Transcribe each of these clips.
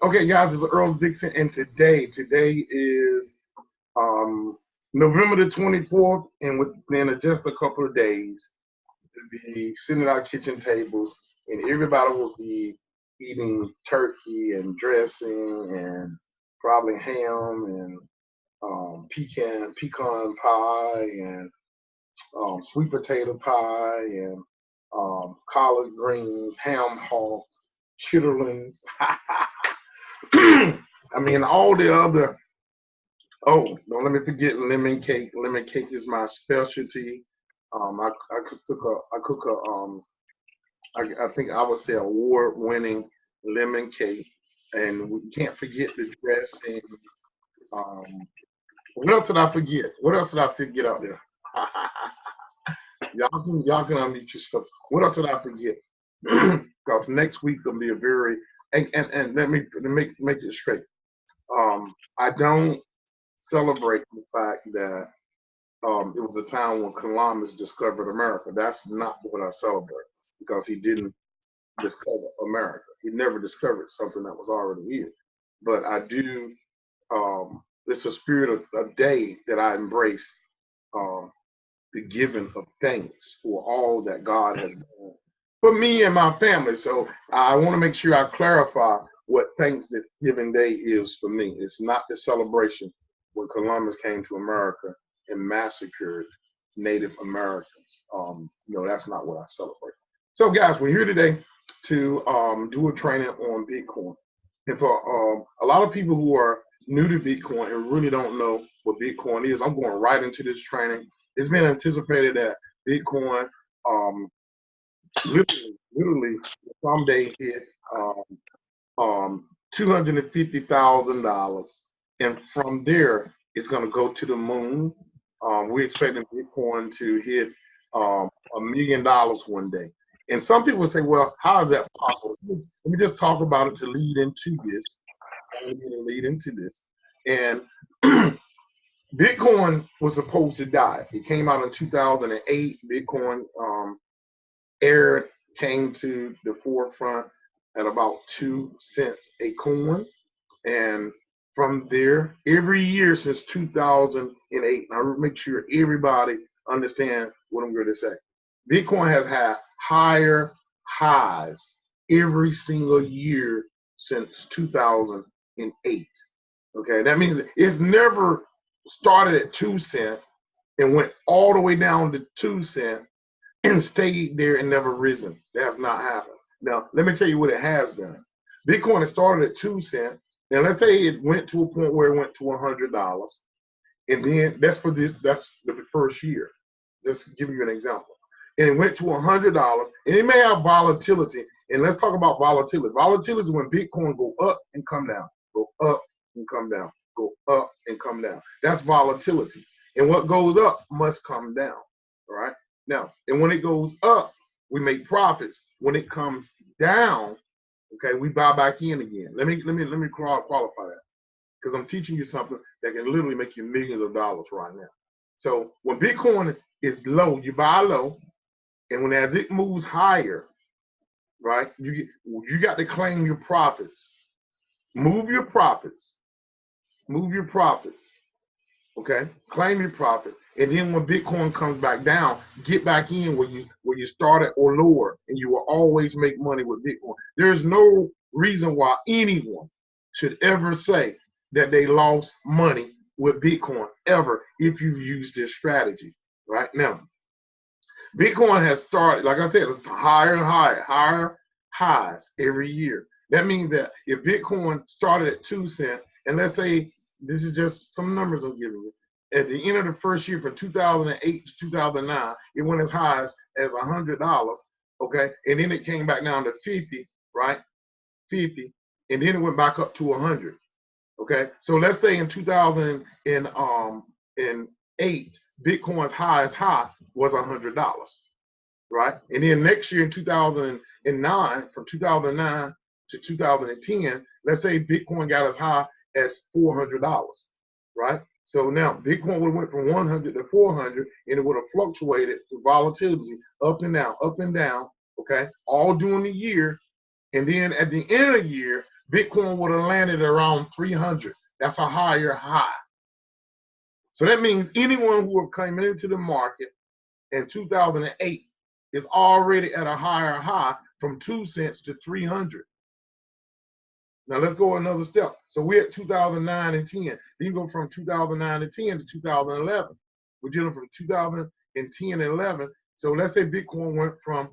Okay, guys, it's Earl Dixon, and today is um, November the 24th, and within just a couple of days, we'll be sitting at our kitchen tables, and everybody will be eating turkey and dressing, and probably ham and pecan pie, and sweet potato pie, and collard greens, ham hocks, chitterlings. I mean, all the other. Oh, don't let me forget lemon cake. Lemon cake is my specialty. I cook a I think I would say award-winning lemon cake, and we can't forget the dressing. Um, what else did I forget? What else did I forget out there? y'all can unmute your stuff. What else did I forget? Because next week will be a very and let me make it straight. I don't celebrate the fact that it was a time when Columbus discovered America. That's not what I celebrate because he didn't discover America. He never discovered something that was already here. But I do. It's a spirit of a day that I embrace. Um, the giving of thanks for all that God has done for me and my family. So I want to make sure I clarify what Thanksgiving Day is for me. It's not the celebration when Columbus came to America and massacred Native Americans. That's not what I celebrate. So, guys, we're here today to do a training on Bitcoin. And for a lot of people who are new to Bitcoin and really don't know what Bitcoin is, I'm going right into this training. It's been anticipated that Bitcoin literally someday hit $250,000, and from there it's going to go to the moon. We're expecting Bitcoin to hit $1 million one day. And some people say, "Well, how is that possible?" Let me just talk about it to lead into this. And Bitcoin was supposed to die. It came out in 2008. Bitcoin aired came to the forefront at about 2 cents a coin. And from there, every year since 2008, I make sure everybody understand what I'm going to say. Bitcoin has had higher highs every single year since 2008. Okay, that means it's never started at 2 cents and went all the way down to 2 cents and stayed there and never risen. That has not happened. Now, let me tell you what it has done. Bitcoin has started at 2 cents, and let's say it went to a point where it went to $100, and then that's the first year. Just to give you an example. And it went to $100, and it may have volatility. And let's talk about volatility. Volatility is when Bitcoin go up and come down, go up and come down, go up and come down. That's volatility. And what goes up must come down. All right. Now, and when it goes up, we make profits. When it comes down, okay, we buy back in again. Let me qualify that, because I'm teaching you something that can literally make you millions of dollars right now. So when Bitcoin is low, you buy low, and when as it moves higher, right, you got to claim your profits. Move your profits. Move your profits. Okay, claim your profits, and then when Bitcoin comes back down, get back in where you started or lower, and you will always make money with Bitcoin. There's no reason why anyone should ever say that they lost money with Bitcoin ever if you use this strategy. Right now, Bitcoin has started, like I said, it's higher and higher highs every year. That means that if Bitcoin started at 2 cents, and let's say this is just some numbers I'm giving you. At the end of the first year, from 2008 to 2009, it went as high as $100. Okay, and then it came back down to 50, right? 50, and then it went back up to 100. Okay, so let's say in 2008, Bitcoin's highest high was $100, right? And then next year in 2009, from 2009 to 2010, let's say Bitcoin got as high as $400, right? So now Bitcoin would have went from 100 to 400, and it would have fluctuated with volatility up and down, okay, all during the year. And then at the end of the year, Bitcoin would have landed around 300. That's a higher high. So that means anyone who have come into the market in 2008 is already at a higher high from 2 cents to 300. Now let's go another step. So we're at 2009 and 10. Then you go from 2009 and 10 to 2011. We're dealing from 2010 and 11. So let's say Bitcoin went from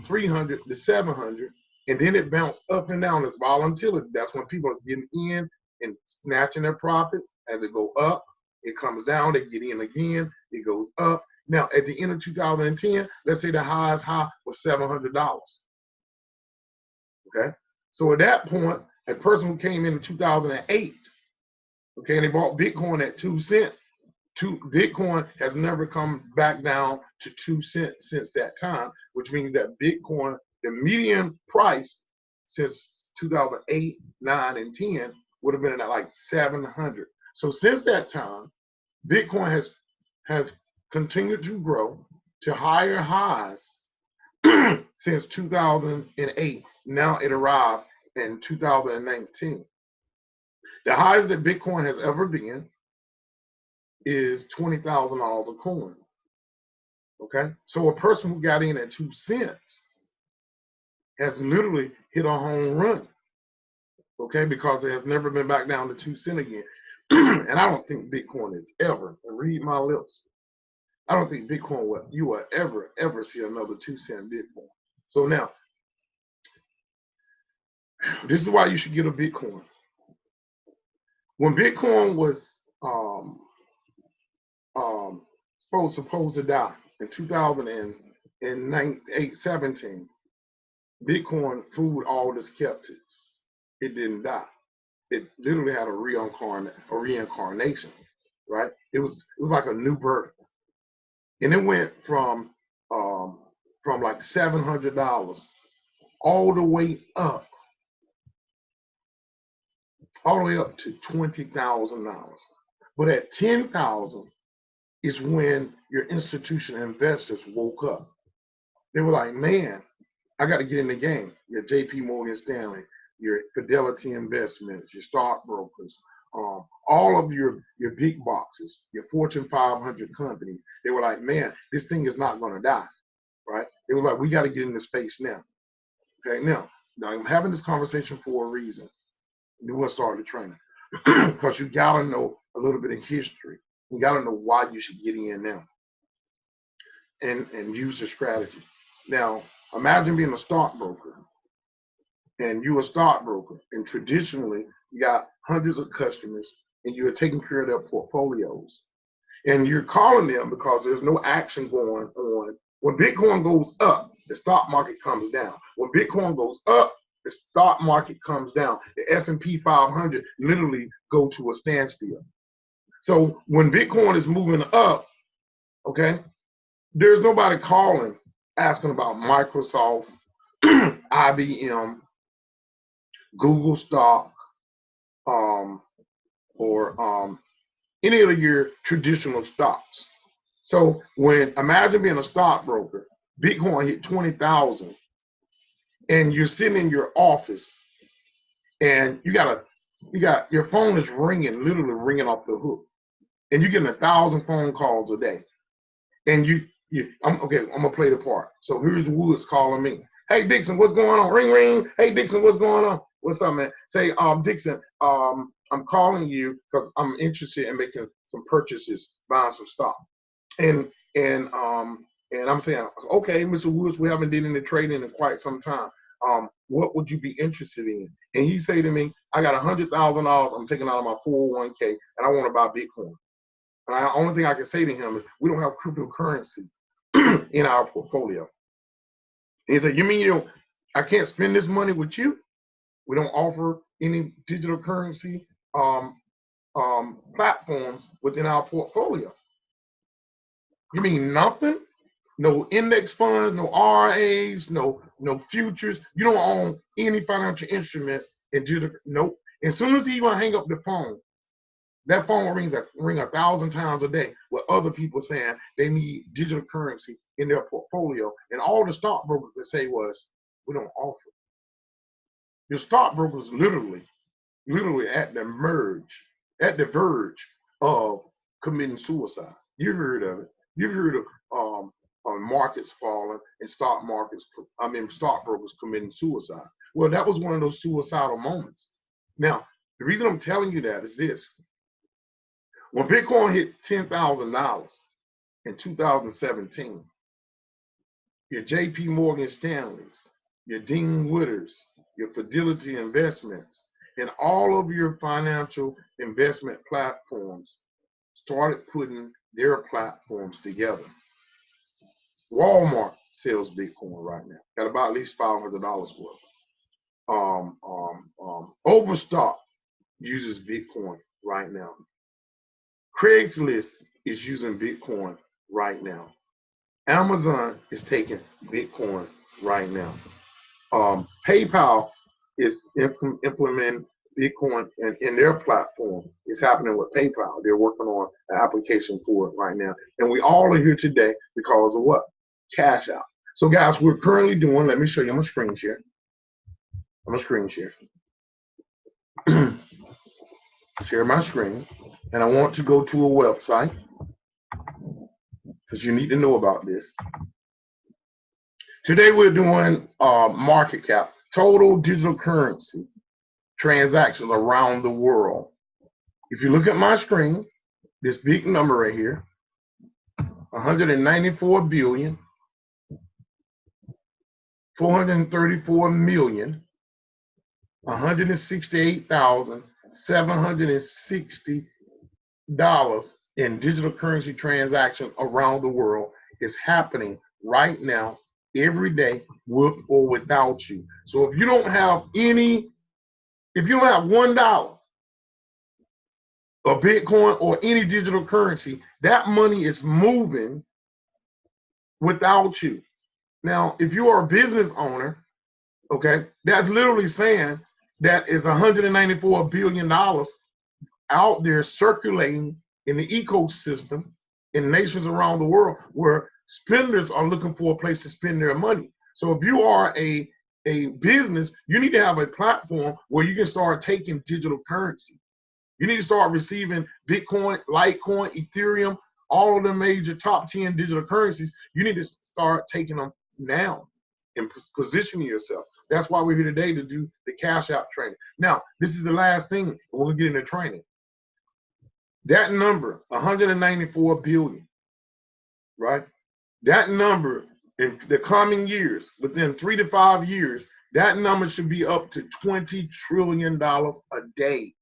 300 to 700, and then it bounced up and down. It's volatility. That's when people are getting in and snatching their profits. As it go up, it comes down. They get in again. It goes up. Now at the end of 2010, let's say the highest high was $700. Okay. So at that point, a person who came in 2008, okay, and they bought Bitcoin at 2 cents. Bitcoin has never come back down to 2 cents since that time, which means that Bitcoin, the median price since 2008, 9, and 10 would have been at like 700. So since that time, Bitcoin has continued to grow to higher highs since 2008. Now it arrived in 2019. The highest that Bitcoin has ever been is $20,000 a coin. Okay, so a person who got in at 2 cents has literally hit a home run. Okay, because it has never been back down to 2 cents again. And I don't think Bitcoin is ever, and read my lips, I don't think Bitcoin you will ever see another 2 cent Bitcoin. So now, this is why you should get a Bitcoin. When Bitcoin was supposed to die in 2017, Bitcoin fooled all the skeptics. It didn't die. It literally had a reincarnation, right? It was like a new birth, and it went from like $700 all the way up to $20,000. But at 10,000 is when your institutional investors woke up. They were like, man, I got to get in the game. Your JP Morgan Stanley, your Fidelity Investments, your stockbrokers, all of your big boxes, your Fortune 500 companies. They were like, man, this thing is not going to die, right? They were like, we got to get into space now. Okay, now I'm having this conversation for a reason. You want to start the training because you got to know a little bit of history. You got to know why you should get in now and use the strategy. Now, imagine being a stockbroker, and you're a stockbroker, and traditionally you got hundreds of customers, and you're taking care of their portfolios, and you're calling them because there's no action going on. When Bitcoin goes up, the stock market comes down. When Bitcoin goes up, the stock market comes down. The S&P 500 literally go to a standstill. So when Bitcoin is moving up, okay, there's nobody calling asking about Microsoft, IBM, Google stock, or any of your traditional stocks. So when imagine being a stockbroker, Bitcoin hit 20,000, and you're sitting in your office, and you got your phone is ringing, literally ringing off the hook, and you're getting 1,000 phone calls a day, and I'm gonna play the part. So here's Woods calling me. Hey Dixon, what's going on? Ring ring. Hey Dixon, what's going on? What's up, man? Say, Dixon, I'm calling you because I'm interested in making some purchases, buying some stock. And I'm saying, okay, Mr. Woods, we haven't did any trading in quite some time. What would you be interested in? And he say to me, I got $100,000 I'm taking out of my 401k, and I want to buy Bitcoin. And the only thing I can say to him is, we don't have cryptocurrency in our portfolio. And he said, you mean I can't spend this money with you? We don't offer any digital currency platforms within our portfolio. You mean nothing? No index funds, no RAs, no futures. You don't own any financial instruments in digital. Nope. As soon as he gonna hang up the phone, that phone rings 1,000 times a day with other people saying they need digital currency in their portfolio, and all the stockbrokers could say was, we don't offer. Your stockbrokers literally at the verge of committing suicide. You've heard of it. You've heard of markets falling and stockbrokers committing suicide. Well, that was one of those suicidal moments. Now, the reason I'm telling you that is this. When Bitcoin hit $10,000 in 2017, your JP Morgan Stanleys, your Dean Witters, your Fidelity Investments, and all of your financial investment platforms started putting their platforms together. Walmart sells Bitcoin right now, got about at least $500 worth. Overstock uses Bitcoin right now. Craigslist is using Bitcoin right now. Amazon is taking Bitcoin right now. PayPal is implementing Bitcoin in their platform. It's happening with PayPal. They're working on an application for it right now. And we all are here today because of what? Cash App. So guys, we're currently doing, let me show you, I'm gonna screen share. I'm gonna screen share. Share my screen. And I want to go to a website because you need to know about this. Today we're doing market cap, total digital currency transactions around the world. If you look at my screen, this big number right here, 194 billion, 434 million, 168,760 dollars in digital currency transactions around the world is happening right now, every day, with or without you. So if you don't have $1 of Bitcoin or any digital currency, that money is moving without you. Now, if you are a business owner, okay, that's literally saying that is $194 billion out there circulating in the ecosystem in nations around the world where spenders are looking for a place to spend their money. So if you are a business, you need to have a platform where you can start taking digital currency. You need to start receiving Bitcoin, Litecoin, Ethereum, all of the major top 10 digital currencies. You need to start taking them now and positioning yourself. That's why we're here today, to do the Cash App training. Now, this is the last thing, and we'll get into training. That number, 194 billion, right? That number in the coming years, within 3 to 5 years, that number should be up to $20 trillion a day.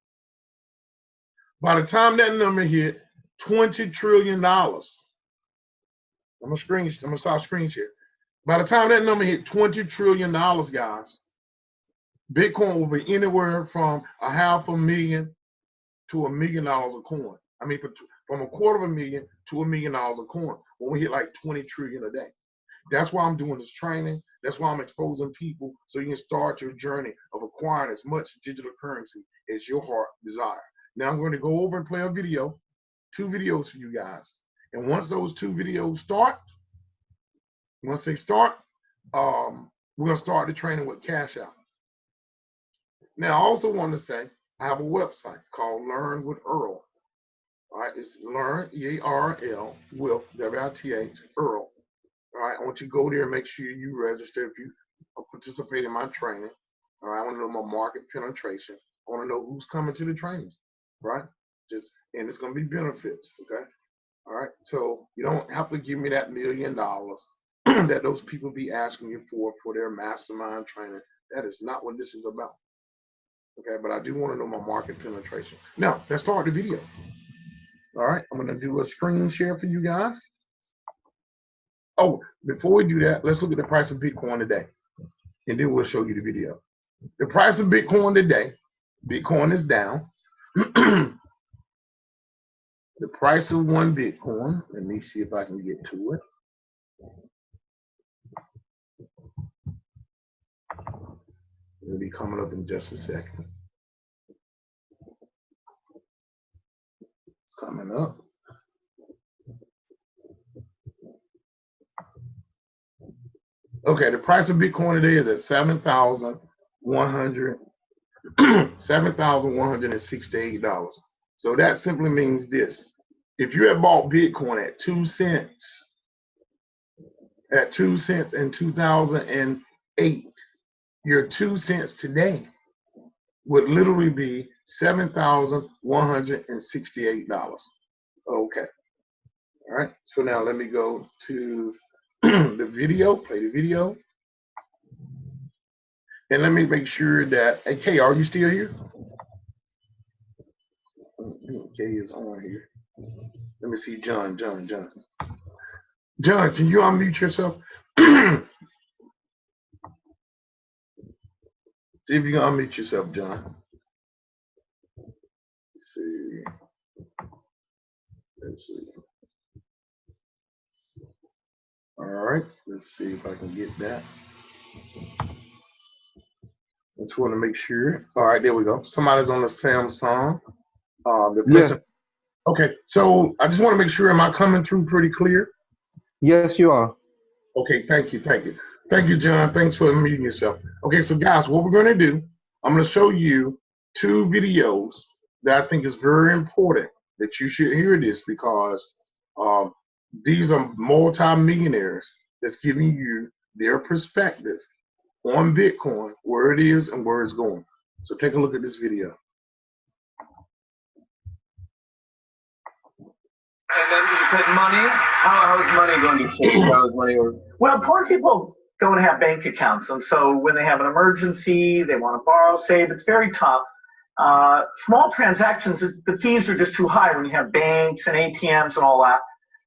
By the time that number hit $20 trillion, I'm gonna stop screen share. By the time that number hit $20 trillion, guys, Bitcoin will be anywhere from $500,000 to $1 million a coin. I mean, from $250,000 to $1 million a coin when we hit like 20 trillion a day. That's why I'm doing this training. That's why I'm exposing people so you can start your journey of acquiring as much digital currency as your heart desires. Now I'm going to go over and play a video, 2 videos for you guys. And once those 2 videos start, we're going to start the training with Cash App. Now, I also want to say I have a website called Learn with Earl. All right, it's Learn, E-A-R-L, with W-I-T-H, Earl. All right, I want you to go there and make sure you register if you participate in my training. All right, I want to know my market penetration. I want to know who's coming to the trainings, right? And it's going to be benefits, okay? All right, so you don't have to give me that $1 million that those people be asking you for their mastermind training. That is not what this is about. Okay, but I do want to know my market penetration. Now, let's start the video. All right, I'm going to do a screen share for you guys. Oh, before we do that, let's look at the price of Bitcoin today, and then we'll show you the video. The price of Bitcoin today, Bitcoin is down. The price of 1 Bitcoin, let me see if I can get to it. It'll be coming up in just a second. It's coming up. Okay, the price of Bitcoin today is at $7,000. $7,168. So that simply means this: if you had bought Bitcoin at 2 cents, in 2008, your 2 cents today would literally be $7,168. Okay. All right. So now let me go to the video, play the video. And let me make sure that, hey, Kay, are you still here? Kay is on here. Let me see, John, can you unmute yourself? See if you can unmute yourself, John. Let's see. All right, let's see if I can get that. Just want to make sure. All right, there we go. Somebody's on the Samsung. Yes. Okay, so I just want to make sure, am I coming through pretty clear? Yes, you are. Okay, thank you, John. Thanks for unmuting yourself. Okay, so guys, what we're going to do, I'm going to show you 2 videos that I think is very important that you should hear this, because these are multi-millionaires that's giving you their perspective on Bitcoin, where it is and where it's going. So take a look at this video. And then you said money. How is money going to change? How is money? Well, poor people don't have bank accounts, and so when they have an emergency, they want to borrow, save. It's very tough. Small transactions, the fees are just too high when you have banks and ATMs and all that.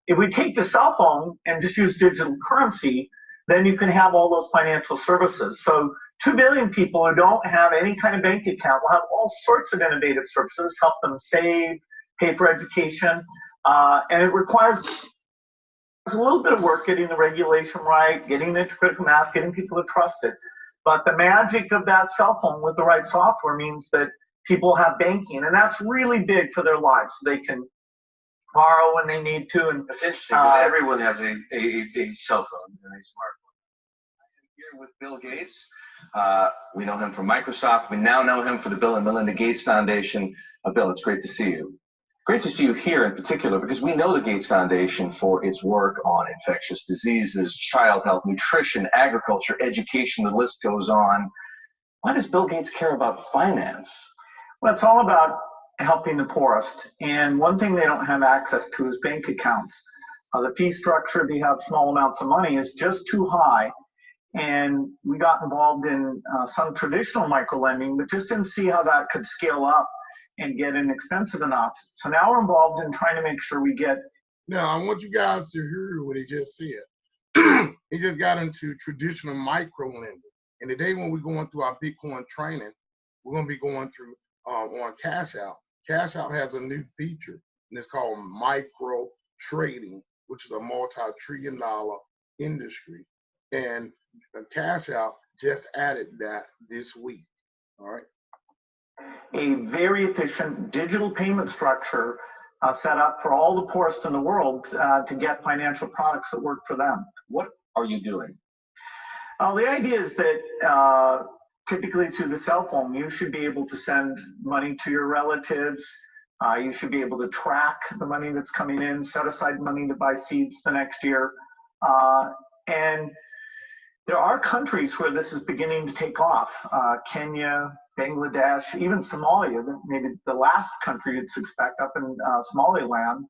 If we take the cell phone and just use digital currency, then you can have all those financial services. So 2 billion people who don't have any kind of bank account will have all sorts of innovative services, help them save, pay for education. And it requires a little bit of work getting the regulation right, getting it to critical mass, getting people to trust it. But the magic of that cell phone with the right software means that people have banking, and that's really big for their lives. They can borrow when they need to. And it's interesting because everyone has a cell phone and a smartphone. I'm here with Bill Gates. We know him from Microsoft. We now know him for the Bill and Melinda Gates Foundation. Bill, it's great to see you. Great to see you here in particular, because we know the Gates Foundation for its work on infectious diseases, child health, nutrition, agriculture, education, the list goes on. Why does Bill Gates care about finance? Well, it's all about helping the poorest. And one thing they don't have access to is bank accounts. The fee structure, if you have small amounts of money, is just too high. And we got involved in some traditional microlending, but just didn't see how that could scale up and get inexpensive enough. So now we're involved in trying to make sure we get. Now, I want you guys to hear what he just said. He just got into traditional micro lending. And today when we're going through our Bitcoin training, we're going to be going through on cashapp. Cashapp has a new feature, and it's called micro trading, which is a multi-trillion-dollar industry. And cashapp just added that this week. All right. A very efficient digital payment structure set up for all the poorest in the world to get financial products that work for them. What are you doing? The idea is that typically through the cell phone, you should be able to send money to your relatives. You should be able to track the money that's coming in, set aside money to buy seeds the next year. And there are countries where this is beginning to take off. Kenya, Bangladesh, even Somalia, maybe the last country you'd suspect, up in Somaliland,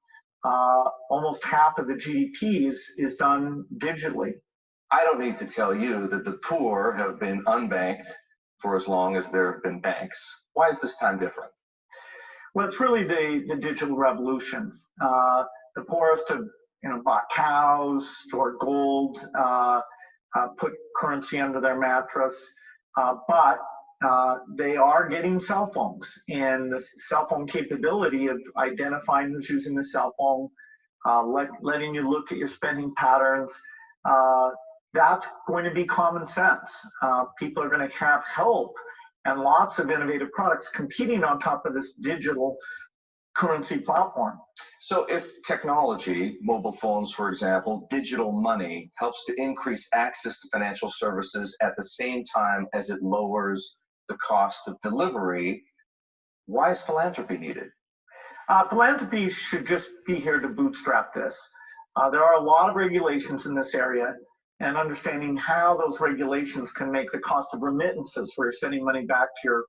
almost half of the GDP is done digitally. I don't need to tell you that the poor have been unbanked for as long as there have been banks. Why is this time different? Well, it's really the digital revolution. The poorest have bought cows, stored gold, put currency under their mattress, but they are getting cell phones, and the cell phone capability of identifying who's using the cell phone, letting you look at your spending patterns, that's going to be common sense. People are going to have help and lots of innovative products competing on top of this digital currency platform. So if technology, mobile phones, for example, digital money helps to increase access to financial services at the same time as it lowers the cost of delivery, why is philanthropy needed? Philanthropy should just be here to bootstrap this. There are a lot of regulations in this area, and understanding how those regulations can make the cost of remittances, where you're sending money back to your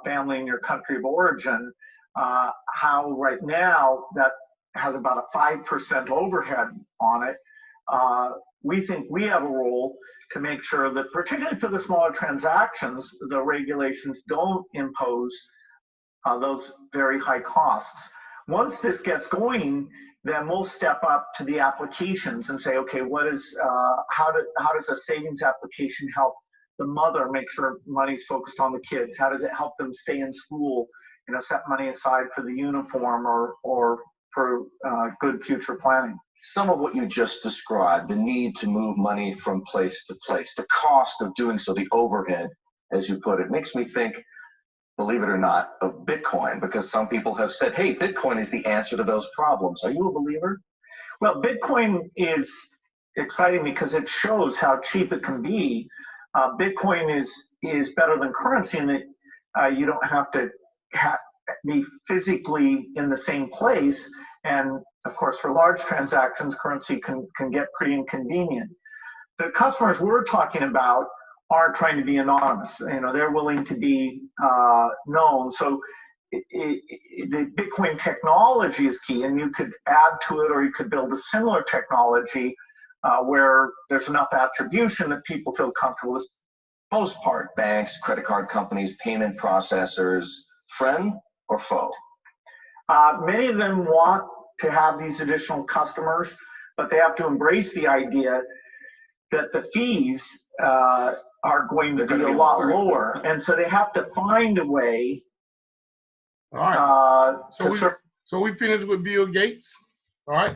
family in your country of origin, how right now that has about a 5% overhead on it. We think we have a role to make sure that, particularly for the smaller transactions, the regulations don't impose those very high costs. Once this gets going, then we'll step up to the applications and say, okay, how does a savings application help the mother make sure money's focused on the kids? How does it help them stay in school, set money aside for the uniform or for good future planning? Some of what you just described, the need to move money from place to place, the cost of doing so, the overhead, as you put it, makes me think, believe it or not, of Bitcoin, because some people have said, hey, Bitcoin is the answer to those problems. Are you a believer? Well, Bitcoin is exciting because it shows how cheap it can be. Bitcoin is better than currency in that you don't have to be physically in the same place. And of course, for large transactions, currency can get pretty inconvenient. The customers we're talking about aren't trying to be anonymous. They're willing to be known. So the Bitcoin technology is key, and you could add to it, or you could build a similar technology where there's enough attribution that people feel comfortable with. Most part, banks, credit card companies, payment processors, friend or foe? Many of them want to have these additional customers, but they have to embrace the idea that the fees are going to be a lot lower, and so they have to find a way. All right. So we finished with Bill Gates. All right.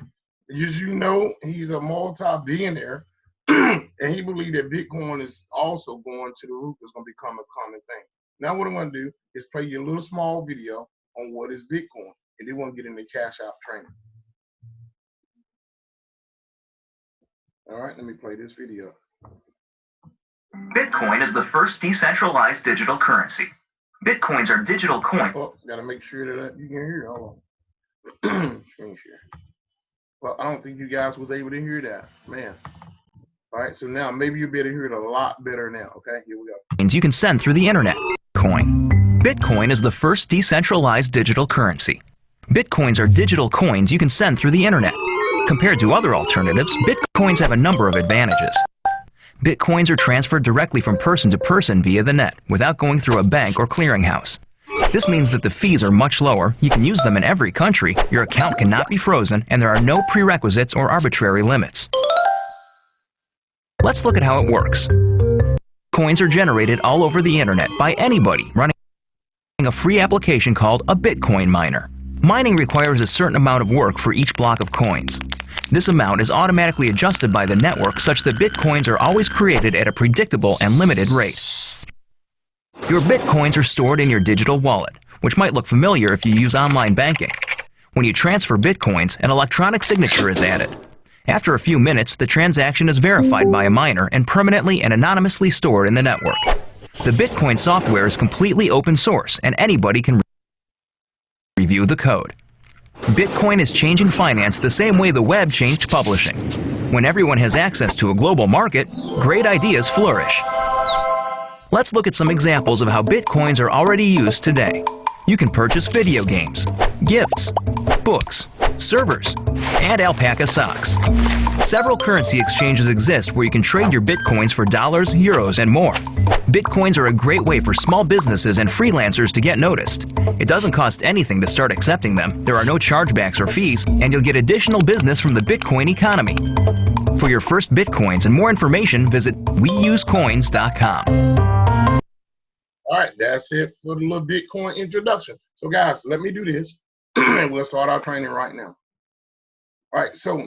As you know, he's a multi-billionaire, and he believed that Bitcoin is also going to the roof. It's going to become a common thing. Now what I'm going to do is play you a little small video on what is Bitcoin, and then we'll get into Cash App training. All right, let me play this video. Bitcoin is the first decentralized digital currency. Bitcoins are digital coins. Oh, gotta make sure that you can hear. Hold on. Screen share. Well, I don't think you guys was able to hear that, man. All right, so now maybe you'll be able to hear it a lot better now. Okay, here we go. You can send through the internet. Bitcoin is the first decentralized digital currency. Bitcoins are digital coins you can send through the internet. Compared to other alternatives, Bitcoins have a number of advantages. Bitcoins are transferred directly from person to person via the net, without going through a bank or clearinghouse. This means that the fees are much lower, you can use them in every country, your account cannot be frozen, and there are no prerequisites or arbitrary limits. Let's look at how it works. Coins are generated all over the internet by anybody running a free application called a Bitcoin miner. Mining requires a certain amount of work for each block of coins. This amount is automatically adjusted by the network such that Bitcoins are always created at a predictable and limited rate. Your Bitcoins are stored in your digital wallet, which might look familiar if you use online banking. When you transfer Bitcoins, an electronic signature is added. After a few minutes, the transaction is verified by a miner and permanently and anonymously stored in the network. The Bitcoin software is completely open source, and anybody can review the code. Bitcoin is changing finance the same way the web changed publishing. When everyone has access to a global market, great ideas flourish. Let's look at some examples of how Bitcoins are already used today. You can purchase video games, gifts, books, servers, and alpaca socks. Several currency exchanges exist where you can trade your Bitcoins for dollars, euros, and more. Bitcoins are a great way for small businesses and freelancers to get noticed. It doesn't cost anything to start accepting them, there are no chargebacks or fees, and you'll get additional business from the Bitcoin economy. For your first Bitcoins and more information, visit weusecoins.com. All right, that's it for the little Bitcoin introduction. So guys, let me do this, and we'll start our training right now. All right, so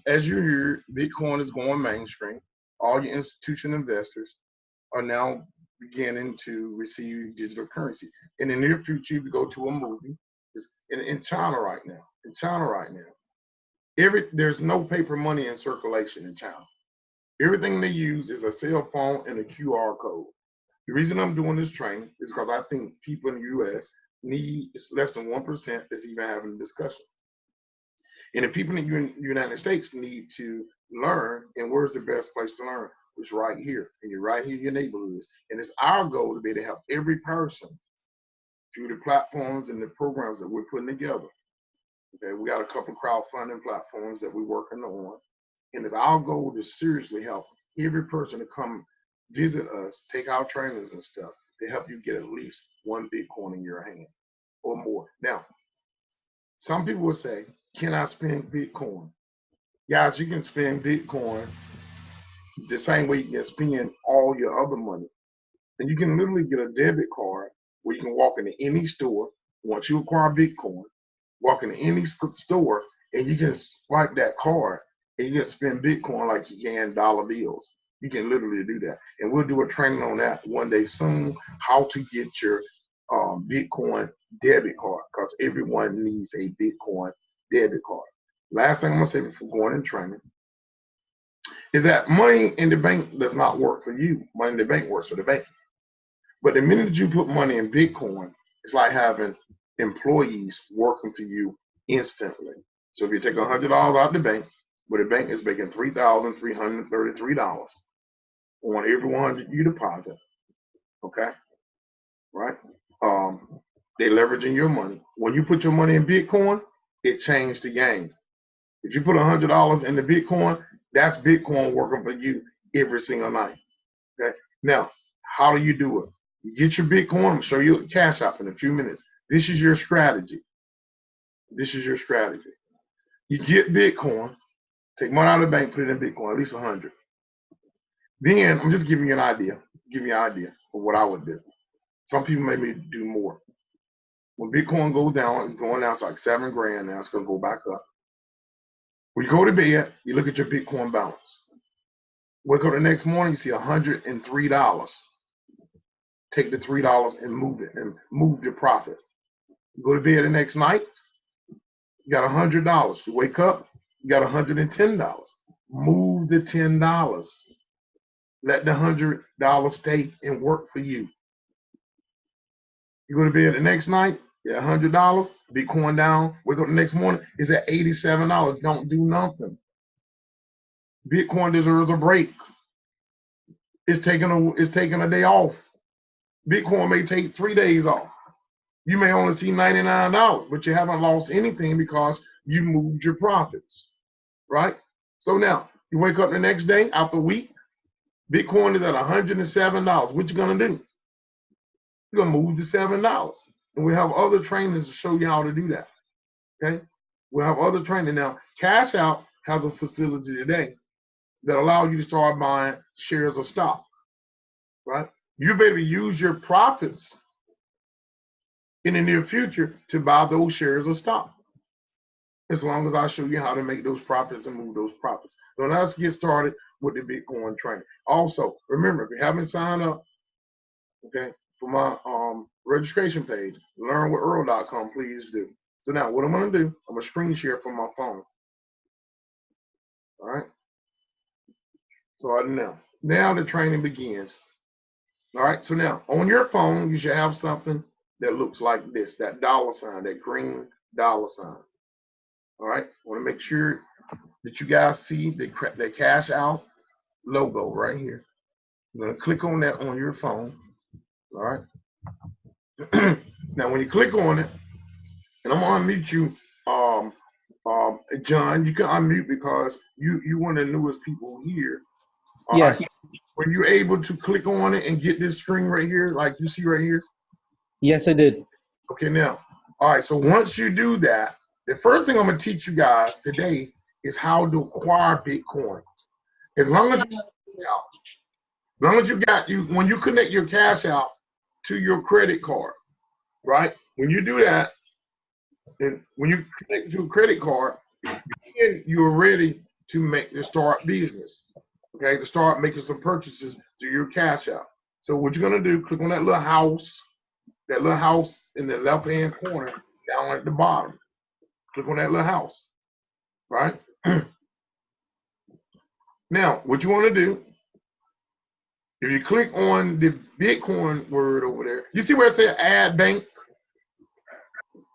as you hear, Bitcoin is going mainstream. All your institutional investors are now beginning to receive digital currency. In the near future, if you go to a movie, In China right now. In China right now, there's no paper money in circulation in China. Everything they use is a cell phone and a QR code. The reason I'm doing this training is because I think people in the U.S. it's less than 1% that's even having a discussion. And the people in the United States need to learn, and where's the best place to learn? It's right here, and you're right here in your neighborhoods. And it's our goal to be able to help every person through the platforms and the programs that we're putting together. Okay, we got a couple crowdfunding platforms that we're working on, and it's our goal to seriously help every person to come visit us, take our trainings and stuff to help you get at least one Bitcoin in your hand or more. Now, some people will say, can I spend Bitcoin? Guys, you can spend Bitcoin the same way you can spend all your other money. And you can literally get a debit card where you can walk into any store. Once you acquire Bitcoin, walk into any store and you can swipe that card and you can spend Bitcoin like you can dollar bills. You can literally do that. And we'll do a training on that one day soon, how to get your Bitcoin debit card, because everyone needs a Bitcoin debit card. Last thing I'm gonna say before going in training is that money in the bank does not work for you. Money in the bank works for the bank. But the minute you put money in Bitcoin, it's like having employees working for you instantly. So if you take $100 out of the bank, where the bank is making $3,333 on every 100 you deposit, okay, right? They're leveraging your money. When you put your money in Bitcoin, it changed the game. If you put $100 in the Bitcoin, that's Bitcoin working for you every single night. Okay. Now, how do you do it? You get your Bitcoin. I'm gonna show you a Cash App in a few minutes. This is your strategy. This is your strategy. You get Bitcoin, take money out of the bank, put it in Bitcoin, at least 100. Then I'm just giving you an idea. Give you an idea of what I would do. Some people may do more. When Bitcoin goes down, it's going down, it's like $7,000 now. It's gonna go back up. When you go to bed, you look at your Bitcoin balance. Wake up the next morning, you see $103. Take the $3 and move it, and move your profit. You go to bed the next night, you got $100. You wake up, you got $110. Move the $10. Let the $100 stay and work for you. You go to bed the next night, you got $100, Bitcoin down, wake up the next morning, it's at $87. Don't do nothing. Bitcoin deserves a break. It's taking a day off. Bitcoin may take 3 days off. You may only see $99, but you haven't lost anything because you moved your profits, right? So now you wake up the next day after a week, Bitcoin is at $107. What you gonna do? You're gonna move to $7. And we have other trainers to show you how to do that. Okay? We'll have other training. Now, Cash App has a facility today that allows you to start buying shares of stock, right? You better use your profits in the near future to buy those shares of stock, as long as I show you how to make those profits and move those profits. So let's get started with the Bitcoin training. Also, remember, if you haven't signed up, okay, for my registration page, learnwithEarl.com, please do. So now what I'm gonna do, I'm gonna screen share from my phone. All right. So now the training begins. All right, so now on your phone, you should have something that looks like this, that dollar sign, that green dollar sign. All right, I want to make sure that you guys see the Cash Out logo right here. You're going to click on that on your phone. All right. Now, when you click on it, and I'm going to unmute you, John, you can unmute because you're one of the newest people here. Yes. Were you able to click on it and get this screen right here, like you see right here? Yes, I did. Okay, now, all right, so once you do that, the first thing I'm gonna teach you guys today is how to acquire Bitcoin. As long as when you connect your Cash Out to your credit card, right? When you do that, and when you connect to a credit card, then you're ready to start business. Okay, to start making some purchases through your Cash Out. So what you're gonna do, click on that little house in the left-hand corner, down at the bottom. Click on that little house, right? Now, what you want to do, if you click on the Bitcoin word over there, you see where it says add bank?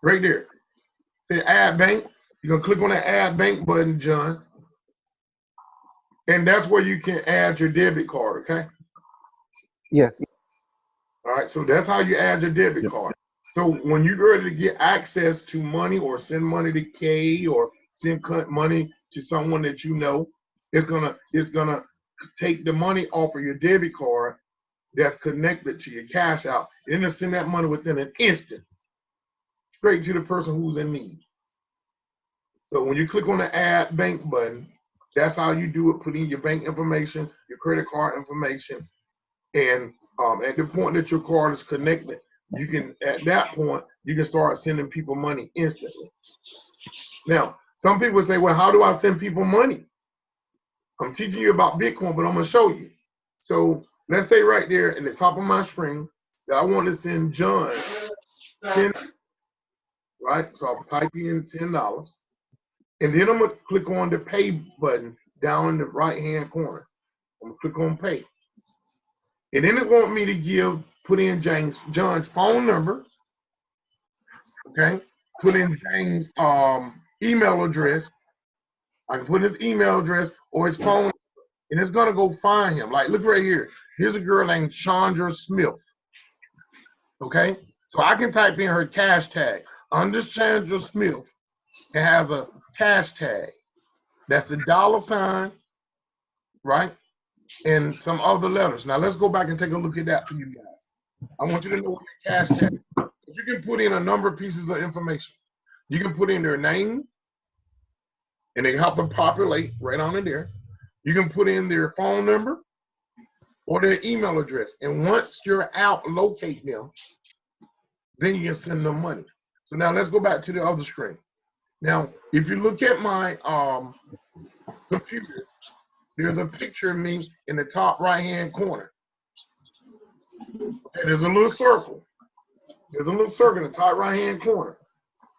Right there. Say add bank. You're going to click on that add bank button, John. And that's where you can add your debit card, okay? Yes. All right, so that's how you add your debit card. So when you're ready to get access to money or send money to Kay or send money to someone that you know, it's gonna take the money off of your debit card that's connected to your cash out, and then send that money within an instant, straight to the person who's in need. So when you click on the add bank button, that's how you do it. Put in your bank information, your credit card information, and at the point that your card is connected, you can, at that point, you can start sending people money instantly. Now, some people say, well, how do I send people money? I'm teaching you about Bitcoin, but I'm gonna show you. So let's say right there in the top of my screen that I want to send John $10, right? So I'll type in $10, and then I'm gonna click on the pay button down in the right-hand corner. I'm gonna click on pay. And then it want me to put in John's phone number, okay? Put in James' email address. I can put his email address or his phone, and it's gonna go find him. Like, look right here. Here's a girl named Chandra Smith, okay? So I can type in her cash tag. Under Chandra Smith, it has a cash tag. That's the $, right? And some other letters. Now let's go back and take a look at that for you guys. I want you to know what your cash tag is. You can put in a number of pieces of information. You can put in their name, and they have to populate right on in there. You can put in their phone number or their email address. And once you're out, locate them, then you can send them money. So now let's go back to the other screen. Now, if you look at my computer, there's a picture of me in the top right-hand corner. Okay, there's a little circle. There's a little circle in the top right-hand corner.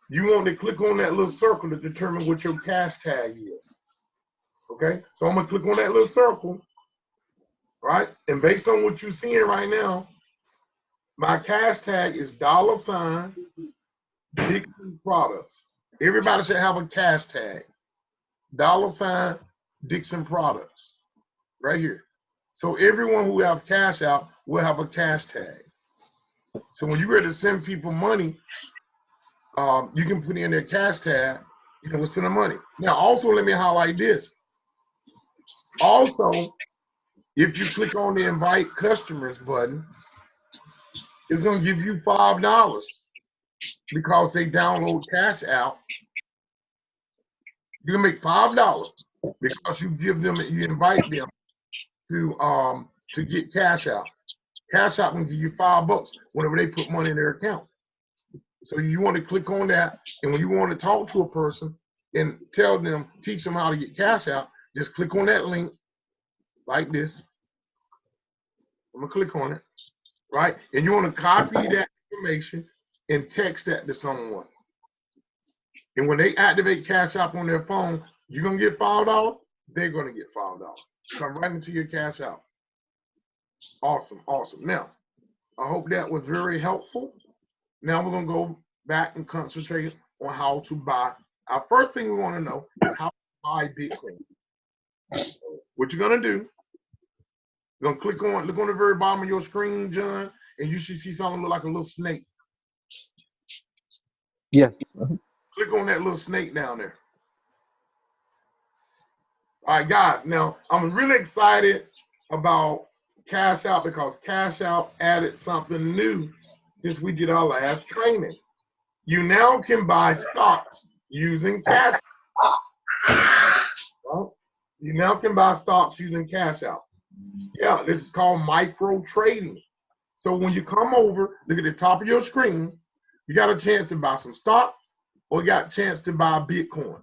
You want to click on that little circle to determine what your cash tag is. Okay, so I'm gonna click on that little circle, right? And based on what you're seeing right now, my cash tag is $, Dixon Products. Everybody should have a cash tag. $, Dixon Products, right here. So everyone who have cash out will have a cash tag. So when you're ready to send people money, you can put in their cash tag, and it will send them money. Now, also let me highlight this. Also, if you click on the invite customers button, it's going to give you $5 because they download Cash App. You can make $5 because you invite them to get Cash App. Cash App will give you $5 whenever they put money in their account. So you want to click on that, and when you want to talk to a person and teach them how to get Cash App, just click on that link like this. I'm gonna click on it, right? And you want to copy that information and text that to someone. And when they activate Cash App on their phone, you're gonna get $5. They're gonna get $5. Come right into your Cash App. Awesome, awesome. Now, I hope that was very helpful. Now we're gonna go back and concentrate on how to buy. Our first thing we want to know is how to buy Bitcoin. What you're gonna do? You're gonna look on the very bottom of your screen, John, and you should see something look like a little snake. Yes. Click on that little snake down there. All right, guys. Now I'm really excited about Cash Out because Cash Out added something new since we did our last training. You now can buy stocks using Cash Out. Well, you now can buy stocks using Cash Out. Yeah, this is called micro trading. So when you come over, look at the top of your screen, you got a chance to buy some stock or you got a chance to buy Bitcoin.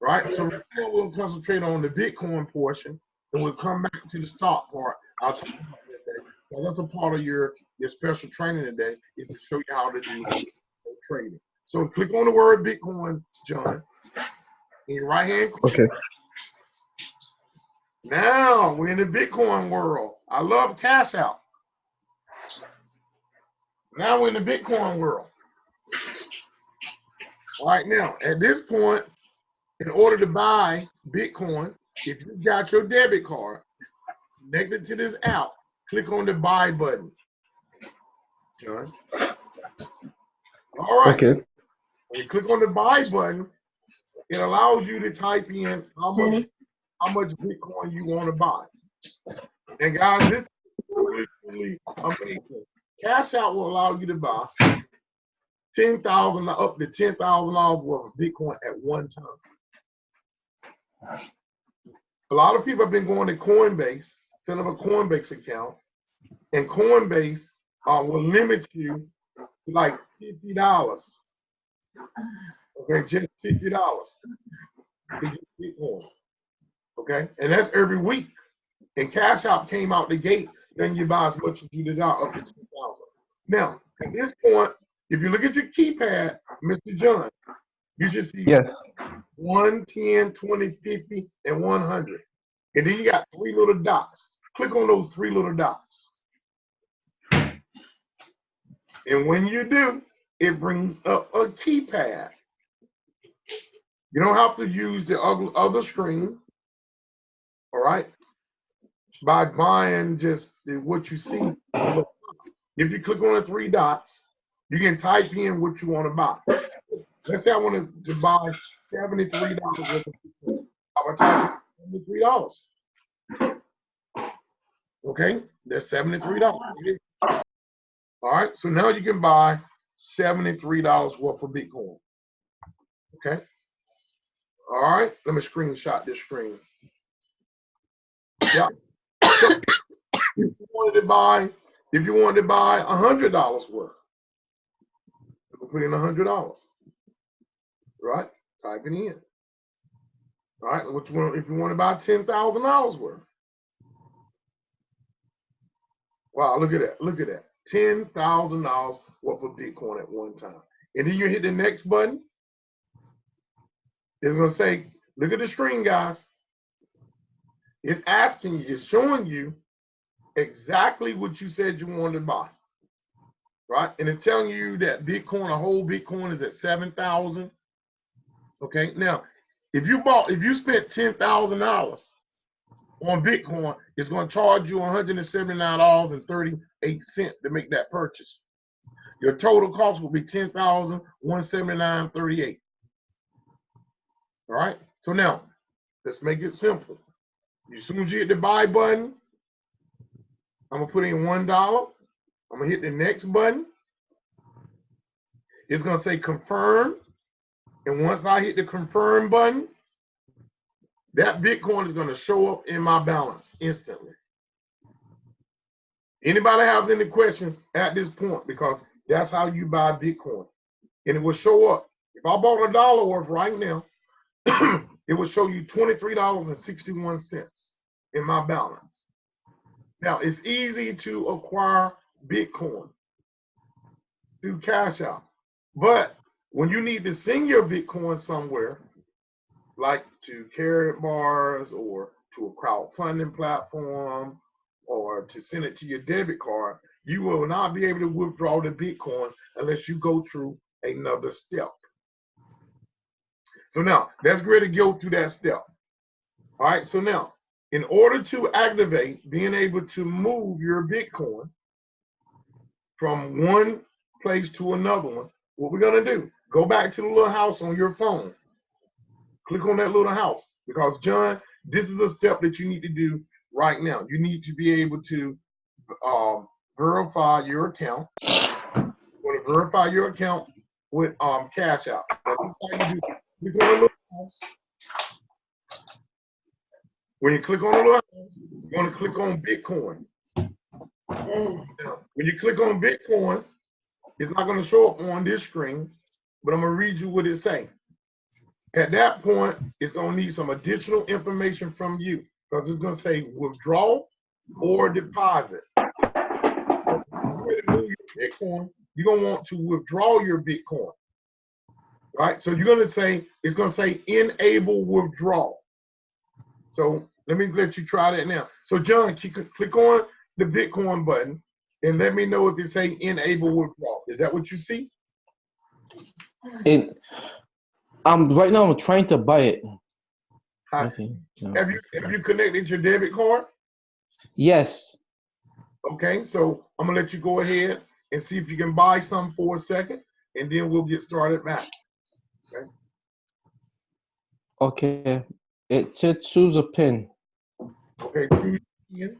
Right? So right now we'll concentrate on the Bitcoin portion and we'll come back to the stock part. I'll talk about that today. So that's a part of your special training today is to show you how to do trading. So click on the word Bitcoin, John, in your right hand. Okay. Now we're in the Bitcoin world. I love Cash App. Now we're in the Bitcoin world. All right, now at this point, in order to buy Bitcoin, if you got your debit card connected to this app, click on the buy button. John. All right. Okay. When you click on the buy button, it allows you to type in how much Bitcoin you want to buy. And guys, this is really, really amazing. Cash Out will allow you to buy $10,000 up to $10,000 worth of Bitcoin at one time. A lot of people have been going to Coinbase, set up a Coinbase account, and Coinbase will limit you to like $50. Okay, just $50 to get Bitcoin. Okay, and that's every week. And Cash App came out the gate, then you buy as much as you desire up to $10,000. Now, at this point, if you look at your keypad, Mr. John, you should see Yes. 1, 10, 20, 50, and 100. And then you got 3 little dots. Click on those 3 little dots. And when you do, it brings up a keypad. You don't have to use the other screen, all right, by buying just what you see. If you click on the 3 dots, you can type in what you want to buy. Let's say I wanted to buy $73 worth of Bitcoin. I would type in $73. Okay, that's $73. All right, so now you can buy $73 worth of Bitcoin. Okay. All right, let me screenshot this screen. Yeah. So if you wanted to buy $100 worth, you put in $100. Right? Type it in. All right, if you want to buy $10,000 worth. Wow, look at that. Look at that. $10,000 worth of Bitcoin at one time. And then you hit the next button. It's going to say, look at the screen, guys. It's asking you, it's showing you exactly what you said you wanted to buy. Right? And it's telling you that Bitcoin, a whole Bitcoin is at 7,000. Okay. Now, if you spent $10,000 on Bitcoin, it's going to charge you $179.38 to make that purchase. Your total cost will be $10,179.38. All right. So now, let's make it simple. As soon as you hit the buy button, I'm gonna put in $1. I'm gonna hit the next button. It's gonna say confirm. And once I hit the confirm button, that Bitcoin is gonna show up in my balance instantly. Anybody have any questions at this point? Because that's how you buy Bitcoin. And it will show up. If I bought $1 worth right now, it will show you $23.61 in my balance. Now, it's easy to acquire Bitcoin through Cash App. But when you need to send your Bitcoin somewhere, like to Carrot Bars or to a crowdfunding platform or to send it to your debit card, you will not be able to withdraw the Bitcoin unless you go through another step. So now, let's go ahead and go through that step. All right, so now, in order to activate being able to move your Bitcoin from one place to another one, what we're gonna do, go back to the little house on your phone. Click on that little house because, John, this is a step that you need to do right now. You need to be able to verify your account. You want to verify your account with Cash App. Now, this is how you do it. Click on the little house. When you click on the little house, you want to click on Bitcoin. Now, when you click on Bitcoin, it's not going to show up on this screen, but I'm going to read you what it says. At that point, it's going to need some additional information from you because it's going to say withdraw or deposit. So, if you're ready to move your Bitcoin you're gonna want to withdraw your Bitcoin. Right? So you're gonna say, it's gonna say enable withdrawal. So let me let you try that now. So John, you could click on the Bitcoin button and let me know if it say enable withdrawal. Is that what you see? Right now I'm trying to buy it. Have you connected your debit card? Yes. Okay, so I'm gonna let you go ahead and see if you can buy some for a second, and then we'll get started back. Okay. Okay. It said choose a pin. Okay, choose again.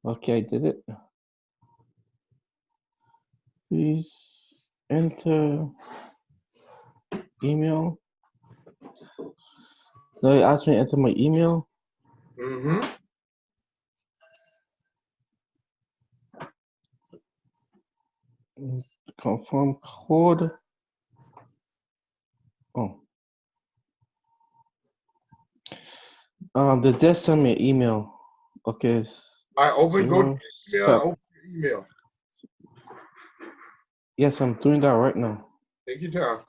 Okay, I did it. Please enter email. No, it asked me to enter my email. Mm-hmm. Confirm code. Oh. They just sent me an email. Okay. All right, go to your email, open your email. Yes, I'm doing that right now. Take your time.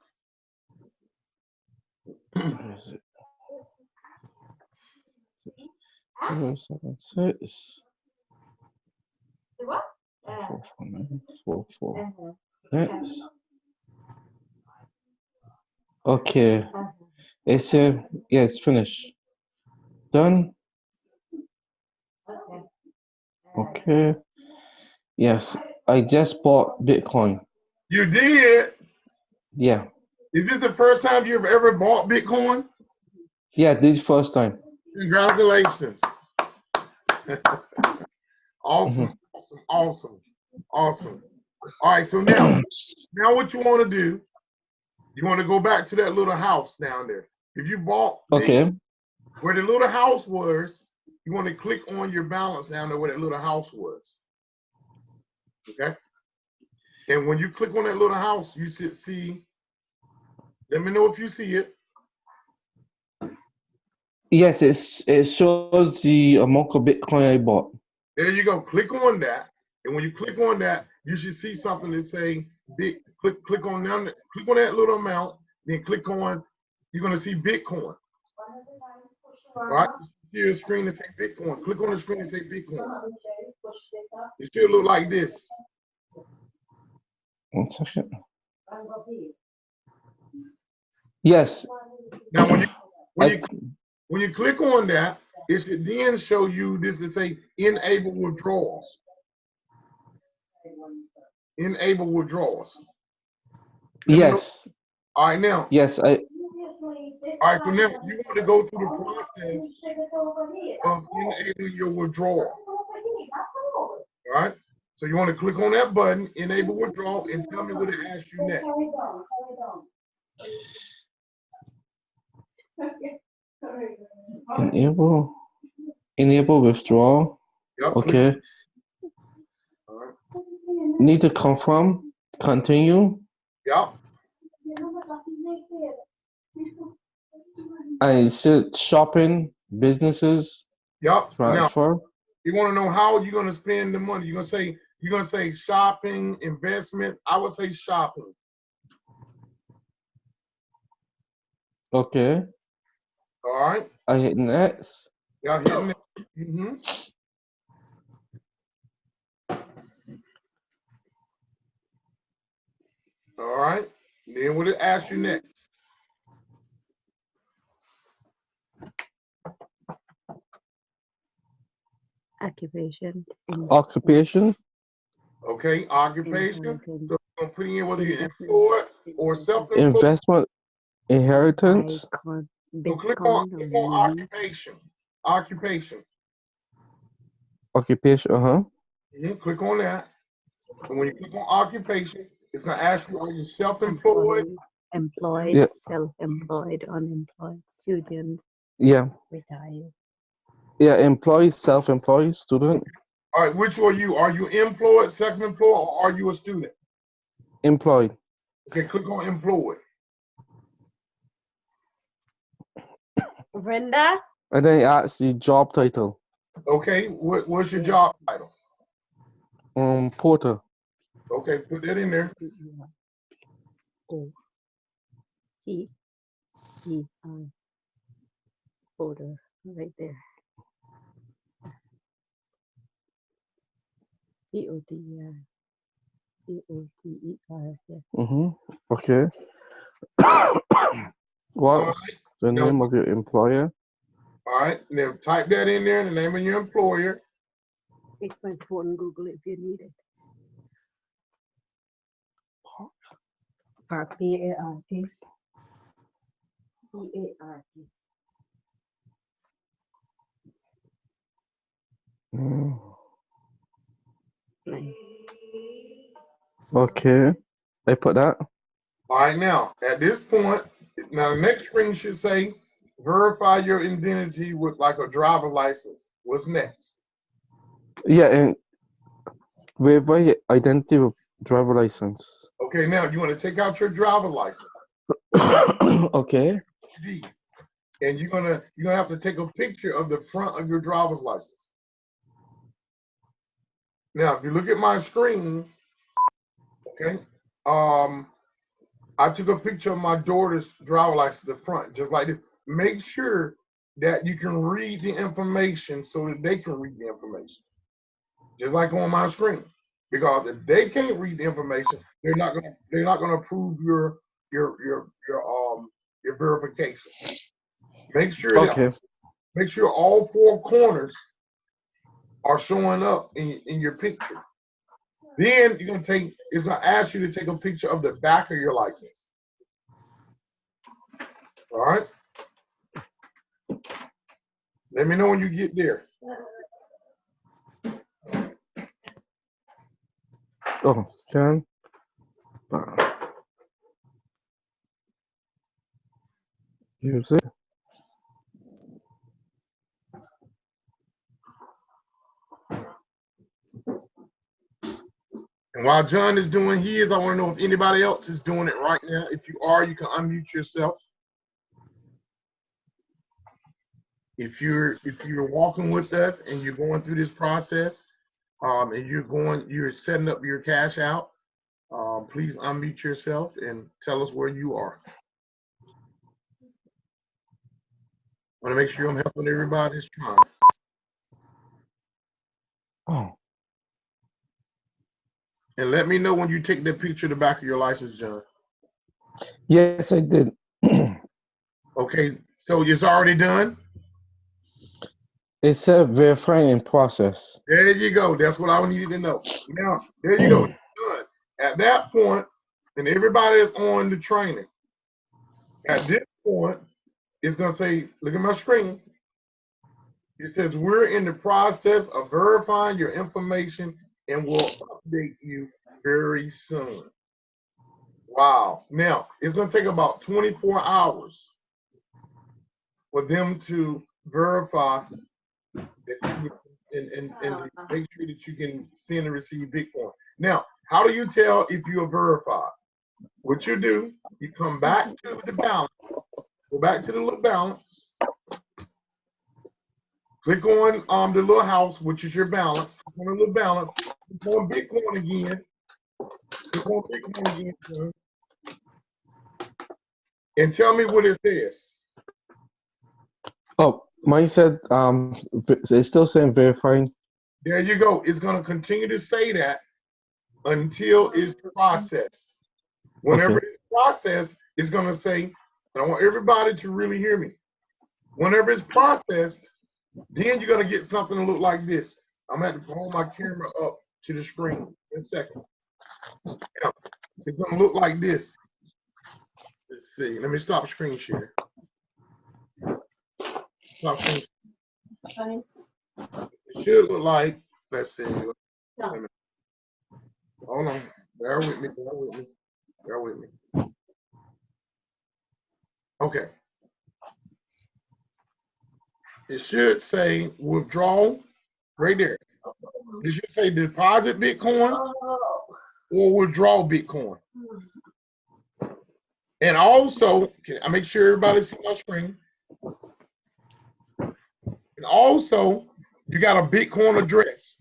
Where is it? 076 44944. Next. Okay. It said, yeah, it's finished. Done. Okay. Yes, I just bought Bitcoin. You did? Yeah. Is this the first time you've ever bought Bitcoin? Yeah, this first time. Congratulations. Awesome, Mm-hmm. awesome. All right, so now what you want to do, you want to go back to that little house down there. If you bought Okay. where the little house was, you want to click on your balance down there where that little house was. Okay? And when you click on that little house, you should see, let me know if you see it. Yes, it shows the amount of Bitcoin I bought. There you go. Click on that. And when you click on that, you should see something that say click on that little amount, then click on, you're gonna see Bitcoin. Right? You see a screen that say Bitcoin. Click on the screen and say Bitcoin. It should look like this. 1 second. Yes. Now when you click on that, it should then show you this is say enable withdrawals. Enable withdrawals. Yes. All right, now. Yes, All right, so now you want to go through the process of enabling your withdrawal. All right, so you want to click on that button, enable withdrawal, and tell me what it asks you next. Enable withdrawal. Yep, okay. All right. Need to confirm. Continue. Yep. I said shopping, businesses. Yep. Transfer. Now, you want to know how you're going to spend the money. You're going to say shopping, investments. I would say shopping. Okay. All right. I hit next. Yeah, hit next. Mm-hmm. All right. Then what it asks you next? Occupation. Occupation. Okay, occupation. So I'm putting in whether you're employed or self-employed. Investment, inheritance. So click on occupation. Occupation. Occupation. Click on that. And when you click on occupation, it's going to ask you, are you self-employed? Employed, yeah. Self-employed, unemployed, student, yeah. retired. Yeah, employee, self-employed, student. All right, which are you? Are you employed, self-employed, or are you a student? Employed. Okay, click on employed. Brenda? And then it asks the job title. Okay, what's your job title? Porter. Okay, put that in there. BEOTEI folder right there. BOTEI. BOTEI. Yes. Okay. All What's right. the Now, name of your employer? all right. Now type that in there, the name of your employer. Take my phone, Google it if you need it. Park, PARK. PARK. Mm, Nice. Okay. I put that. All right, now at this point, now the next screen should say verify your identity with like a driver license. What's next? Yeah, and verify your identity with driver license. Okay, now you want to take out your driver license, Okay. and you're gonna have to take a picture of the front of your driver's license. Now, if you look at my screen, okay, I took a picture of my daughter's driver license, the front, just like this. Make sure that you can read the information so that they can read the information, just like on my screen. Because if they can't read the information, they're not gonna approve your verification. Make sure Okay. make sure all four corners are showing up in your picture. Then it's gonna ask you to take a picture of the back of your license. All right. Let me know when you get there. Oh, scan. Use it. And while John is doing his, I want to know if anybody else is doing it right now. If you are, you can unmute yourself. If you're walking with us and you're going through this process, and you're setting up your cash out, please unmute yourself and tell us where you are. I want to make sure I'm helping everybody that's trying. Oh. And let me know when you take that picture of the back of your license, John. Yes, I did. Okay, so it's already done? It said verifying in process. There you go. That's what I needed to know. Now, there you go. It's done. At that point, and everybody is on the training. At this point, it's going to say, look at my screen. It says, we're in the process of verifying your information and will update you very soon. Wow. Now, it's going to take about 24 hours for them to verify that you, and make sure that you can send and receive Bitcoin. Now, how do you tell if you are verified? What you do, you come back to the balance, go back to the little balance, click on the little house, which is your balance, click on the little balance, click on Bitcoin again, click on Bitcoin again, and tell me what it says. Oh, mine said it's still saying verifying. There you go. It's going to continue to say that until it's processed. Whenever Okay. it's processed, it's going to say, and I want everybody to really hear me. Whenever it's processed, then you're going to get something to look like this. I'm going to have to hold my camera up to the screen in a second. Yeah, it's going to look like this. Let's see. Let me stop screen share. Stop screen share. It should look like, let's see. Hold on. Bear with me. Bear with me. Bear with me. Okay. It should say withdrawal right there. It should say deposit Bitcoin or withdraw Bitcoin. And also, I make sure everybody see my screen. And also, you got a Bitcoin address.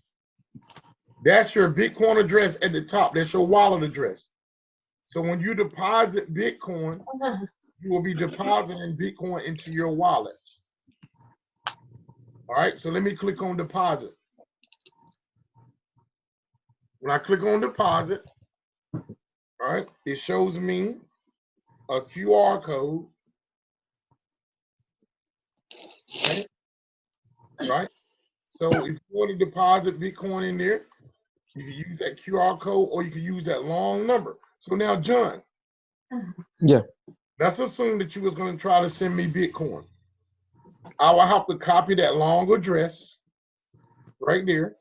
That's your Bitcoin address at the top. That's your wallet address. So when you deposit Bitcoin, you will be depositing Bitcoin into your wallet. All right, so let me click on deposit. When I click on deposit, all right, it shows me a QR code. Okay. Right? So if you want to deposit Bitcoin in there, you can use that QR code or you can use that long number. So now, John. Yeah. Let's assume that you was going to try to send me Bitcoin. I will have to copy that long address right there.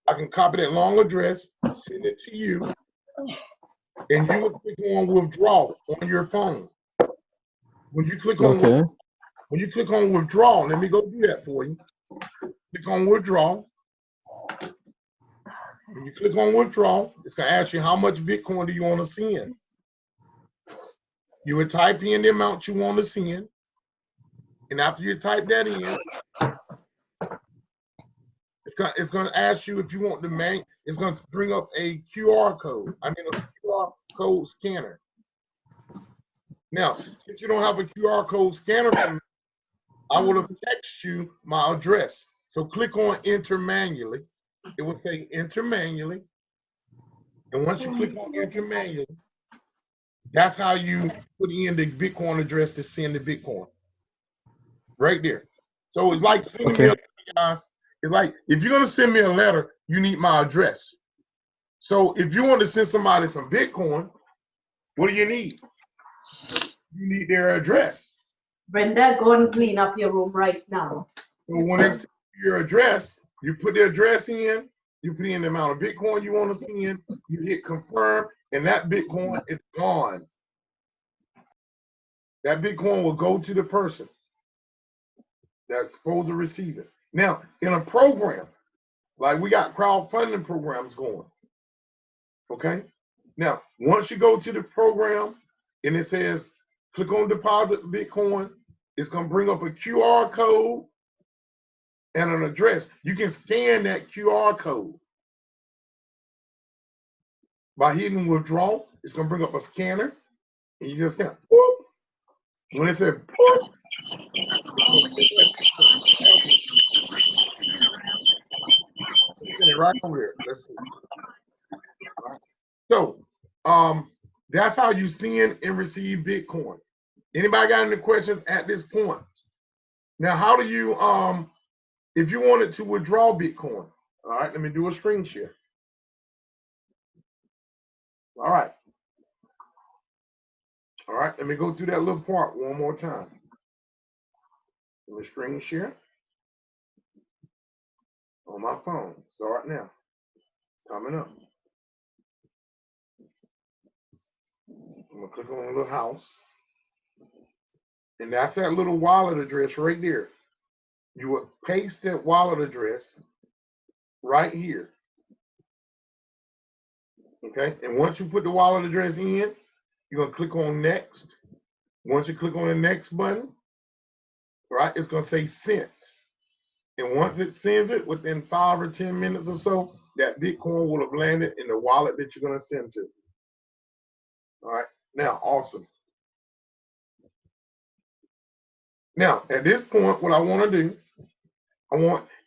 I can copy that long address, send it to you, and you will click on withdraw on your phone. When you click on withdraw, let me go do that for you. Click on withdraw. When you click on withdraw, it's going to ask you how much Bitcoin do you want to send. You would type in the amount you want to send, and after you type that in, it's going to ask you if you want the it's going to bring up a QR code. I mean a QR code scanner. Now, since you don't have a QR code scanner for me, I would have texted you my address. So click on enter manually. It will say enter manually. And once you click on enter manually, that's how you put in the Bitcoin address to send the Bitcoin. Right there. So it's like sending me a letter, guys. It's like if you're going to send me a letter, you need my address. So if you want to send somebody some Bitcoin, what do you need? You need their address. Brenda, go and clean up your room right now. So when they send you your address, you put the address in, you put in the amount of Bitcoin you want to send, you hit confirm, and that Bitcoin is gone. That Bitcoin will go to the person that's supposed to receive it. Now, in a program, like we got crowdfunding programs going, okay? Now, once you go to the program and it says, click on deposit Bitcoin, it's gonna bring up a QR code and an address. You can scan that QR code. By hitting withdraw, it's gonna bring up a scanner and you just scan, whoop. When it says, whoop, right over here. Let's see. Right. So that's how you send and receive Bitcoin. Anybody got any questions at this point? Now, how do you if you wanted to withdraw Bitcoin? All right, let me do a screen share. All right. All right, let me go through that little part one more time. Let me screen share on my phone. Start now. It's coming up. I'm gonna click on a little house. And that's that little wallet address right there. You would paste that wallet address right here. Okay, and once you put the wallet address in, you're gonna click on next. Once you click on the next button, right, it's gonna say sent. And once it sends it, within 5 or 10 minutes or so, that Bitcoin will have landed in the wallet that you're gonna send to. All right, now, awesome. Now, at this point, what I wanna do, I'm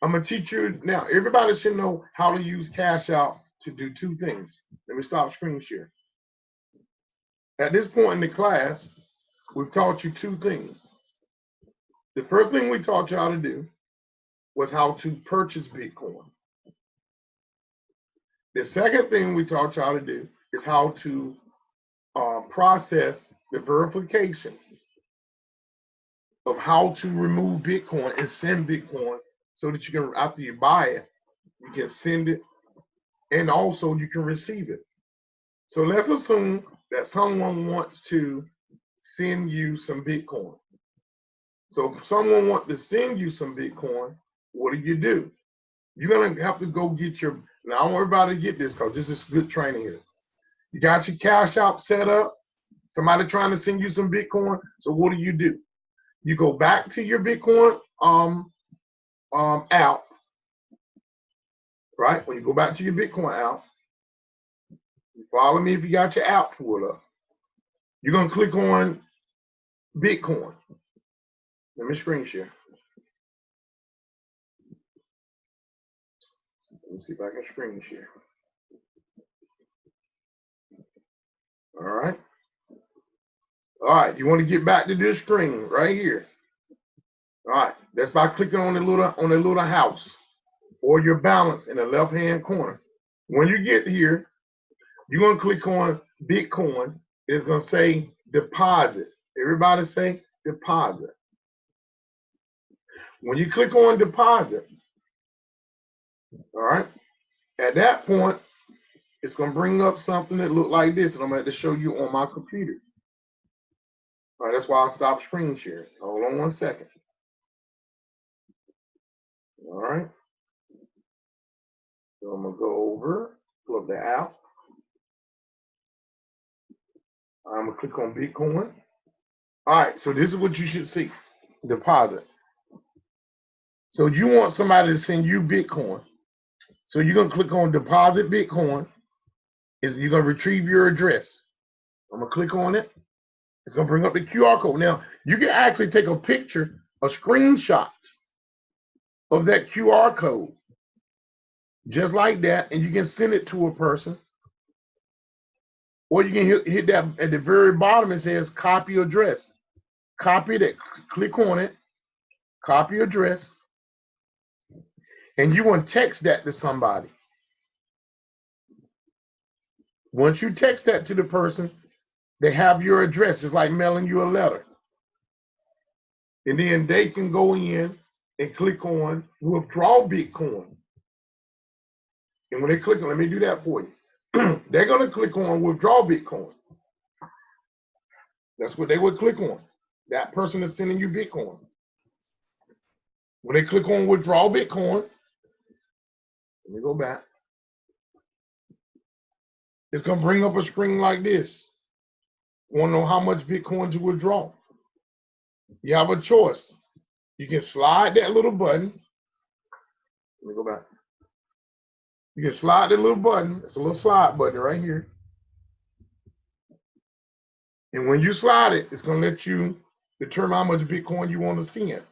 gonna teach you, now, everybody should know how to use Cash App to do two things. Let me stop screen share. At this point in the class, we've taught you two things. The first thing we taught you how to do was how to purchase Bitcoin. The second thing we taught you how to do is how to process the verification of how to remove Bitcoin and send Bitcoin so that you can, after you buy it, you can send it and also you can receive it. So let's assume that someone wants to send you some Bitcoin. So if someone wants to send you some Bitcoin, what do? You're gonna have to go get your, now I want everybody to get this because this is good training here. You got your Cash App set up, somebody trying to send you some Bitcoin, so what do? You go back to your Bitcoin app, right? When you go back to your Bitcoin app, you follow me if you got your app pulled up. You're gonna click on Bitcoin. Let me screen share. Let me see if I can screen share. All right. All right, you want to get back to this screen right here. All right, that's by clicking on the little house or your balance in the left-hand corner. When you get here, you're gonna click on Bitcoin. It's gonna say deposit. Everybody say deposit. When you click on deposit, all right, at that point, it's gonna bring up something that look like this, and I'm gonna have to show you on my computer. All right, that's why I stopped screen sharing. Hold on one second. All right. So I'm gonna go over, pull up the app. I'm gonna click on Bitcoin. All right, so this is what you should see, deposit. So you want somebody to send you Bitcoin. So you're gonna click on deposit Bitcoin. You're gonna retrieve your address. I'm gonna click on it. It's gonna bring up the QR code. Now, you can actually take a picture, a screenshot of that QR code, just like that, and you can send it to a person. Or you can hit that at the very bottom. It says copy address. Copy that, click on it, copy address, and you want to text that to somebody. Once you text that to the person, they have your address, just like mailing you a letter. And then they can go in and click on withdraw Bitcoin. And when they click on, let me do that for you. They're going to click on withdraw Bitcoin. That's what they would click on. That person is sending you Bitcoin. When they click on withdraw Bitcoin, let me go back. It's going to bring up a screen like this. Want to know how much Bitcoin to withdraw? You have a choice. You can slide that little button. Let me go back. You can slide the little button. It's a little slide button right here. And when you slide it, it's going to let you determine how much Bitcoin you want to send.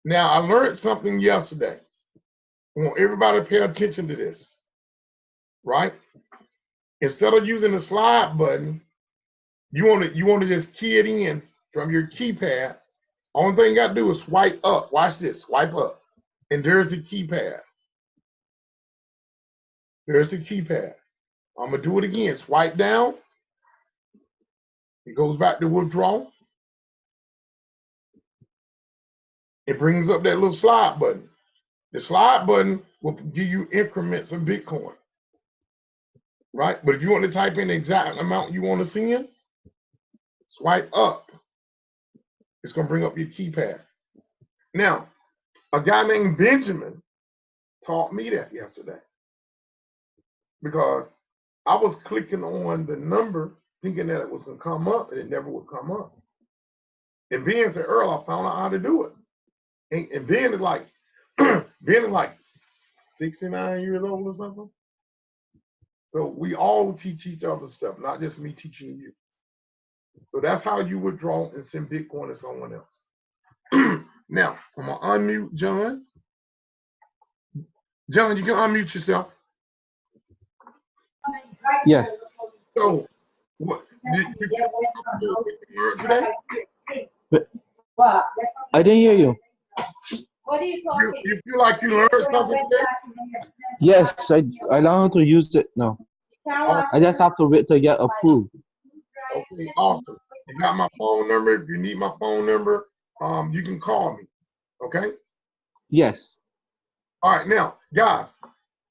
Now, I learned something yesterday. I want everybody to pay attention to this, right? Instead of using the slide button, you want to just key it in from your keypad. Only thing you got to do is swipe up. Watch this, swipe up. And there's the keypad. There's the keypad. I'm going to do it again. Swipe down. It goes back to withdraw. It brings up that little slide button. The slide button will give you increments of Bitcoin, right? But if you want to type in the exact amount you want to send, swipe up. It's going to bring up your keypad. Now, a guy named Benjamin taught me that yesterday because I was clicking on the number thinking that it was going to come up, and it never would come up. And Ben said, Earl, I found out how to do it. And Ben is like, Ben is like 69 years old or something. So we all teach each other stuff, not just me teaching you. So that's how you withdraw and send Bitcoin to someone else. Now, I'm going to unmute John. John, you can unmute yourself. Yes. So, what did you learn today? But I didn't hear you. What are you talking? You feel like you learned something today? Yes, I learned how to use it now. I just have to wait to get approved. Okay, awesome. You got my phone number. If you need my phone number, you can call me. Okay? Yes. All right, now, guys,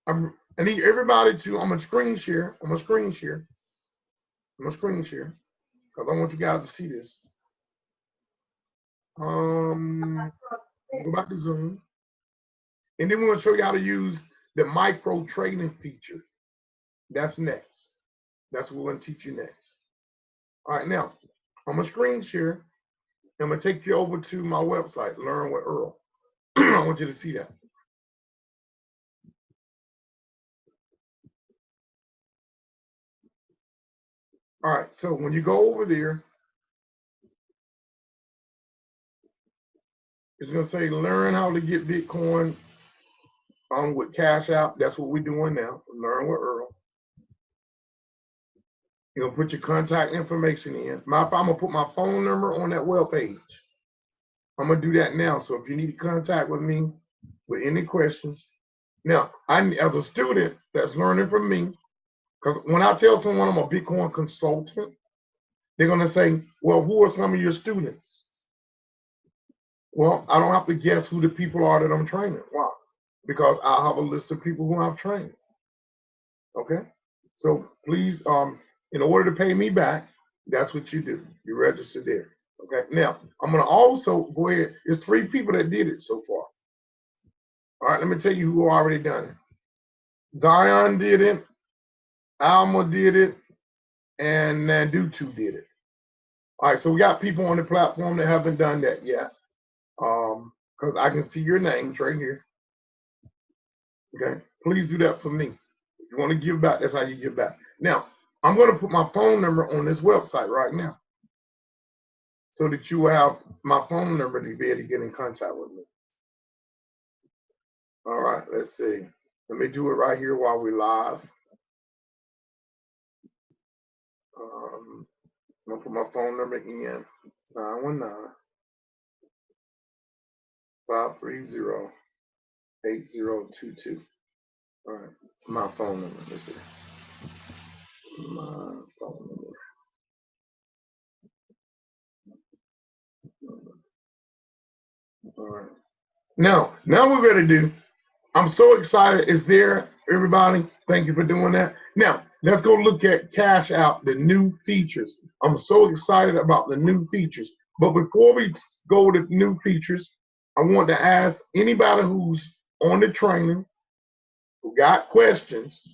I need everybody to, I'm going to screen share. I'm going to screen share because I want you guys to see this. Go back to Zoom. And then we're going to show you how to use the micro trading feature. That's next. That's what we're going to teach you next. All right, now, I'm going to screen share. I'm going to take you over to my website, Learn with Earl. I want you to see that. All right, so when you go over there, it's gonna say learn how to get Bitcoin with Cash App. That's what we're doing now. Learn with Earl. You're gonna put your contact information in. I'm gonna put my phone number on that web page. I'm gonna do that now. So if you need to contact with me with any questions, now as a student that's learning from me, because when I tell someone I'm a Bitcoin consultant, they're gonna say, "Well, who are some of your students?" Well, I don't have to guess who the people are that I'm training. Why? Because I have a list of people who I've trained. Okay, so please, in order to pay me back, that's what you do. You register there. Okay, now I'm gonna also go ahead. There's 3 people that did it so far. All right, let me tell you who already done it. Zion did it, Alma did it, and Nandutu did it. All right, so we got people on the platform that haven't done that yet. Because I can see your names right here. Okay, please do that for me. If you want to give back, that's how you give back. Now, I'm going to put my phone number on this website right now so that you will have my phone number to be able to get in contact with me. All right, let's see. Let me do it right here while we're live. I'm going to put my phone number in, 919-530-8022. All right, my phone number, let's see. My phone number. All right. Now we're going to do, I'm so excited. It's there, everybody. Thank you for doing that. Now, let's go look at Cash App, the new features. I'm so excited about the new features. But before we go to new features, I want to ask anybody who's on the training, who got questions,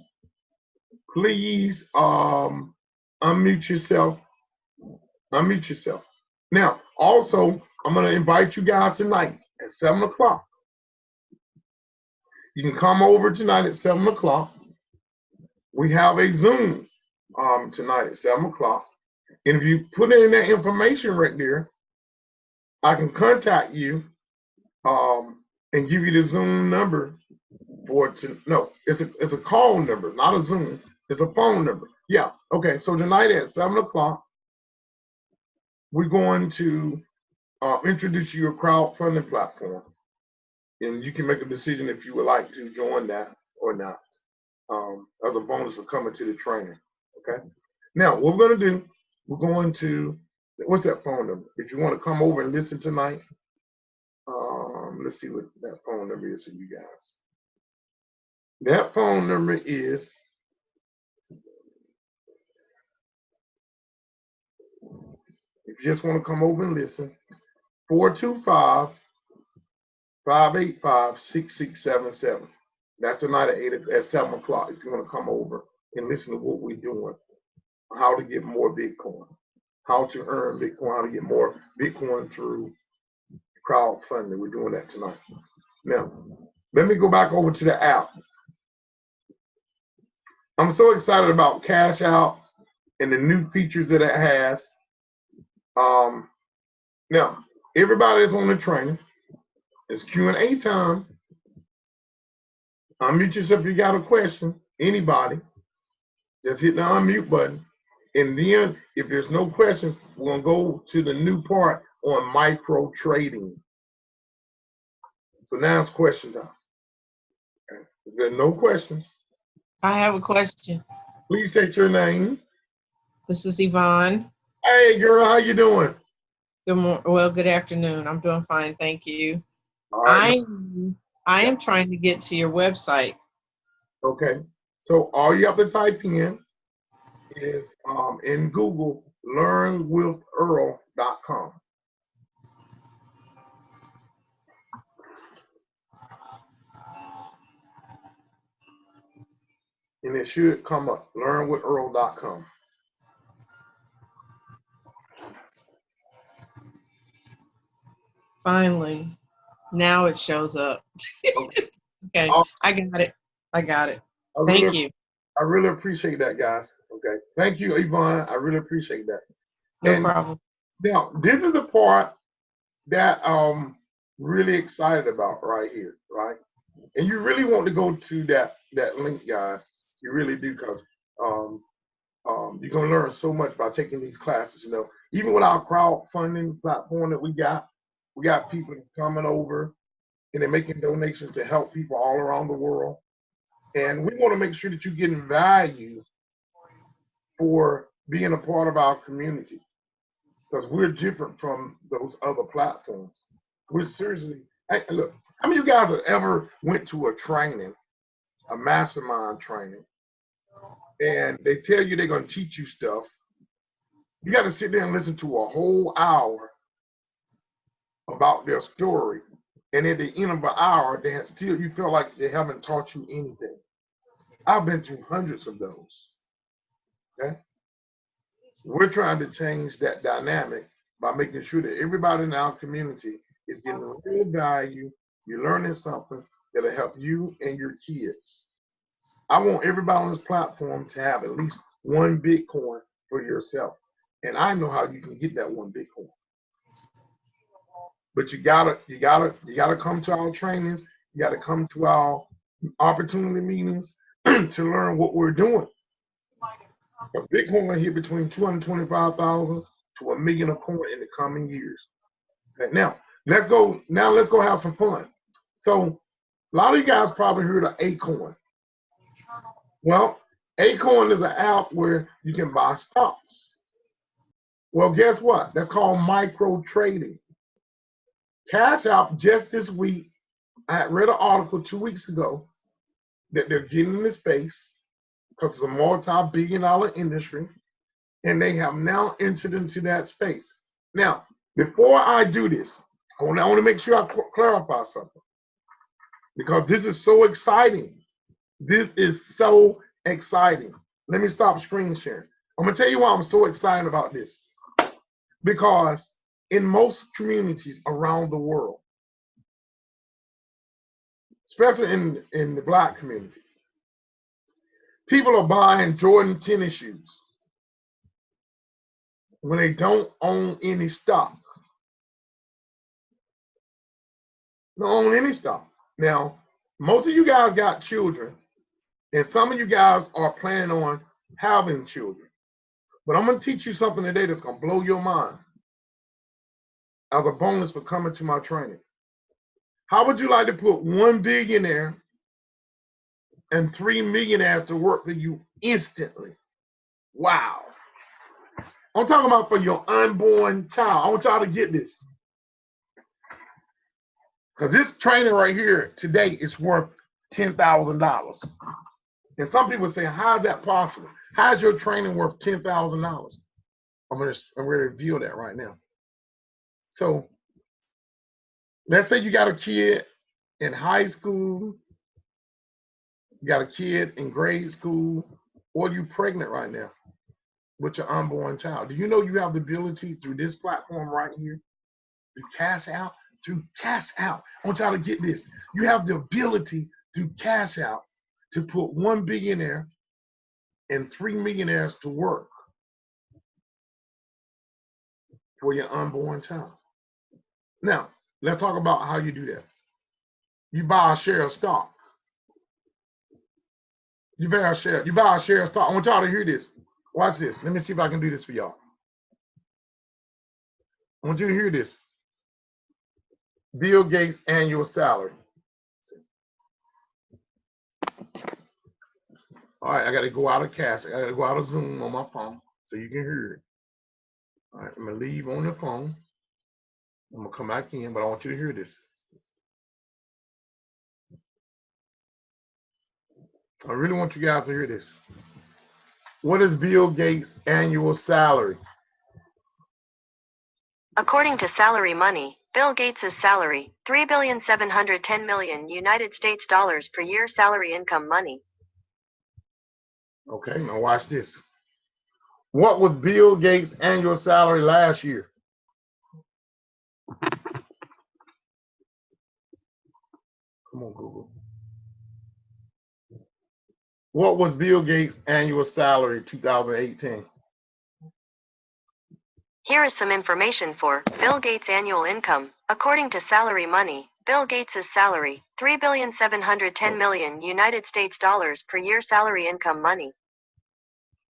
please unmute yourself. Unmute yourself. Now, also, I'm going to invite you guys tonight at 7 o'clock. You can come over tonight at 7 o'clock. We have a Zoom tonight at 7 o'clock. And if you put in that information right there, I can contact you and give you the Zoom number it's a call number, not a Zoom. It's a phone number. Yeah, okay. So tonight at 7 o'clock, we're going to introduce you to a crowdfunding platform. And you can make a decision if you would like to join that or not, as a bonus for coming to the training. Okay. Now, what we're going to do, we're going to, what's that phone number? If you want to come over and listen tonight, let's see what that phone number is for you guys. That phone number is, if you just want to come over and listen, 425-585-6677. That's tonight at 7 o'clock if you want to come over and listen to what we're doing, how to get more Bitcoin, how to earn Bitcoin, how to get more Bitcoin through crowdfunding. We're doing that tonight. Now, let me go back over to the app. I'm so excited about Cash App and the new features that it has. Now, everybody is on the training. It's Q&A time. Unmute yourself if you got a question. Anybody. Just hit the unmute button. And then, if there's no questions, we're going to go to the new part on micro trading. So now it's question time. Okay. If there are no questions, I have a question. please state your name. This is Yvonne. Hey, girl, how you doing? Good morning. Well, good afternoon. I'm doing fine, thank you. All right. I am trying to get to your website. Okay. So all you have to type in is in Google, learnwithearl.com. And it should come up, learnwithearl.com. Finally, now it shows up. Okay, I got it. I got it. Thank you. I really appreciate that, guys. Okay. Thank you, Yvonne. I really appreciate that. No And problem. now this is the part that I'm really excited about right here, right? And you really want to go to that link, guys. You really do, because you're gonna learn so much by taking these classes. You know, even with our crowdfunding platform that we got people coming over and they're making donations to help people all around the world. And we want to make sure that you're getting value for being a part of our community, because we're different from those other platforms. We're seriously, hey, look, how many of you guys have ever went to a training, a mastermind training, and they tell you they're going to teach you stuff? You got to sit there and listen to a whole hour about their story. And at the end of an hour, they still, you feel like they haven't taught you anything. I've been through hundreds of those. Okay? We're trying to change that dynamic by making sure that everybody in our community is getting real value. You're learning something that'll help you and your kids. I want everybody on this platform to have at least one Bitcoin for yourself. And I know how you can get that one Bitcoin. But you gotta come to our trainings. You gotta come to our opportunity meetings to learn what we're doing. Because Bitcoin will hit between 225,000 to $1 million a coin in the coming years. Okay, now let's go have some fun. So a lot of you guys probably heard of Acorn. Well, Acorn is an app where you can buy stocks. Well, guess what? That's called micro trading. Cash App just this week, I had read an article 2 weeks ago that they're getting in the space because it's a multi-billion-dollar industry, and they have now entered into that space. Now, before I do this, I want to make sure I clarify something, because this is so exciting. This is so exciting. Let me stop screen sharing. I'm going to tell you why I'm so excited about this. Because in most communities around the world, especially in the Black community, people are buying Jordan tennis shoes when they don't own any stock. They don't own any stock. Now, most of you guys got children, and some of you guys are planning on having children. But I'm going to teach you something today that's going to blow your mind as a bonus for coming to my training. How would you like to put 1 billionaire and 3 millionaires to work for you instantly? Wow. I'm talking about for your unborn child. I want y'all to get this. Because this training right here today is worth $10,000. And some people say, how is that possible? How is your training worth $10,000? I'm going to reveal that right now. So let's say you got a kid in high school, you got a kid in grade school, or you're pregnant right now with your unborn child. Do you know you have the ability through this platform right here to cash out? To cash out. I want y'all to get this. You have the ability to cash out to put 1 billionaire and 3 millionaires to work for your unborn child. Now, let's talk about how you do that. You buy a share of stock. You buy a share of stock. I want y'all to hear this. Watch this. Let me see if I can do this for y'all. I want you to hear this. Bill Gates' annual salary. All right, I got to go out of cash. I got to go out of Zoom on my phone so you can hear it. All right, I'm going to leave on the phone. I'm going to come back in, but I want you to hear this. I really want you guys to hear this. What is Bill Gates' annual salary? According to Salary Money, Bill Gates' salary, $3,710,000,000 United States dollars per year salary income money. Okay, now watch this. What was Bill Gates' annual salary last year? Come on, Google. What was Bill Gates' annual salary 2018? Here is some information for Bill Gates' annual income. According to Salary Money, Bill Gates' salary, $3,710,000,000 United States dollars per year salary income money.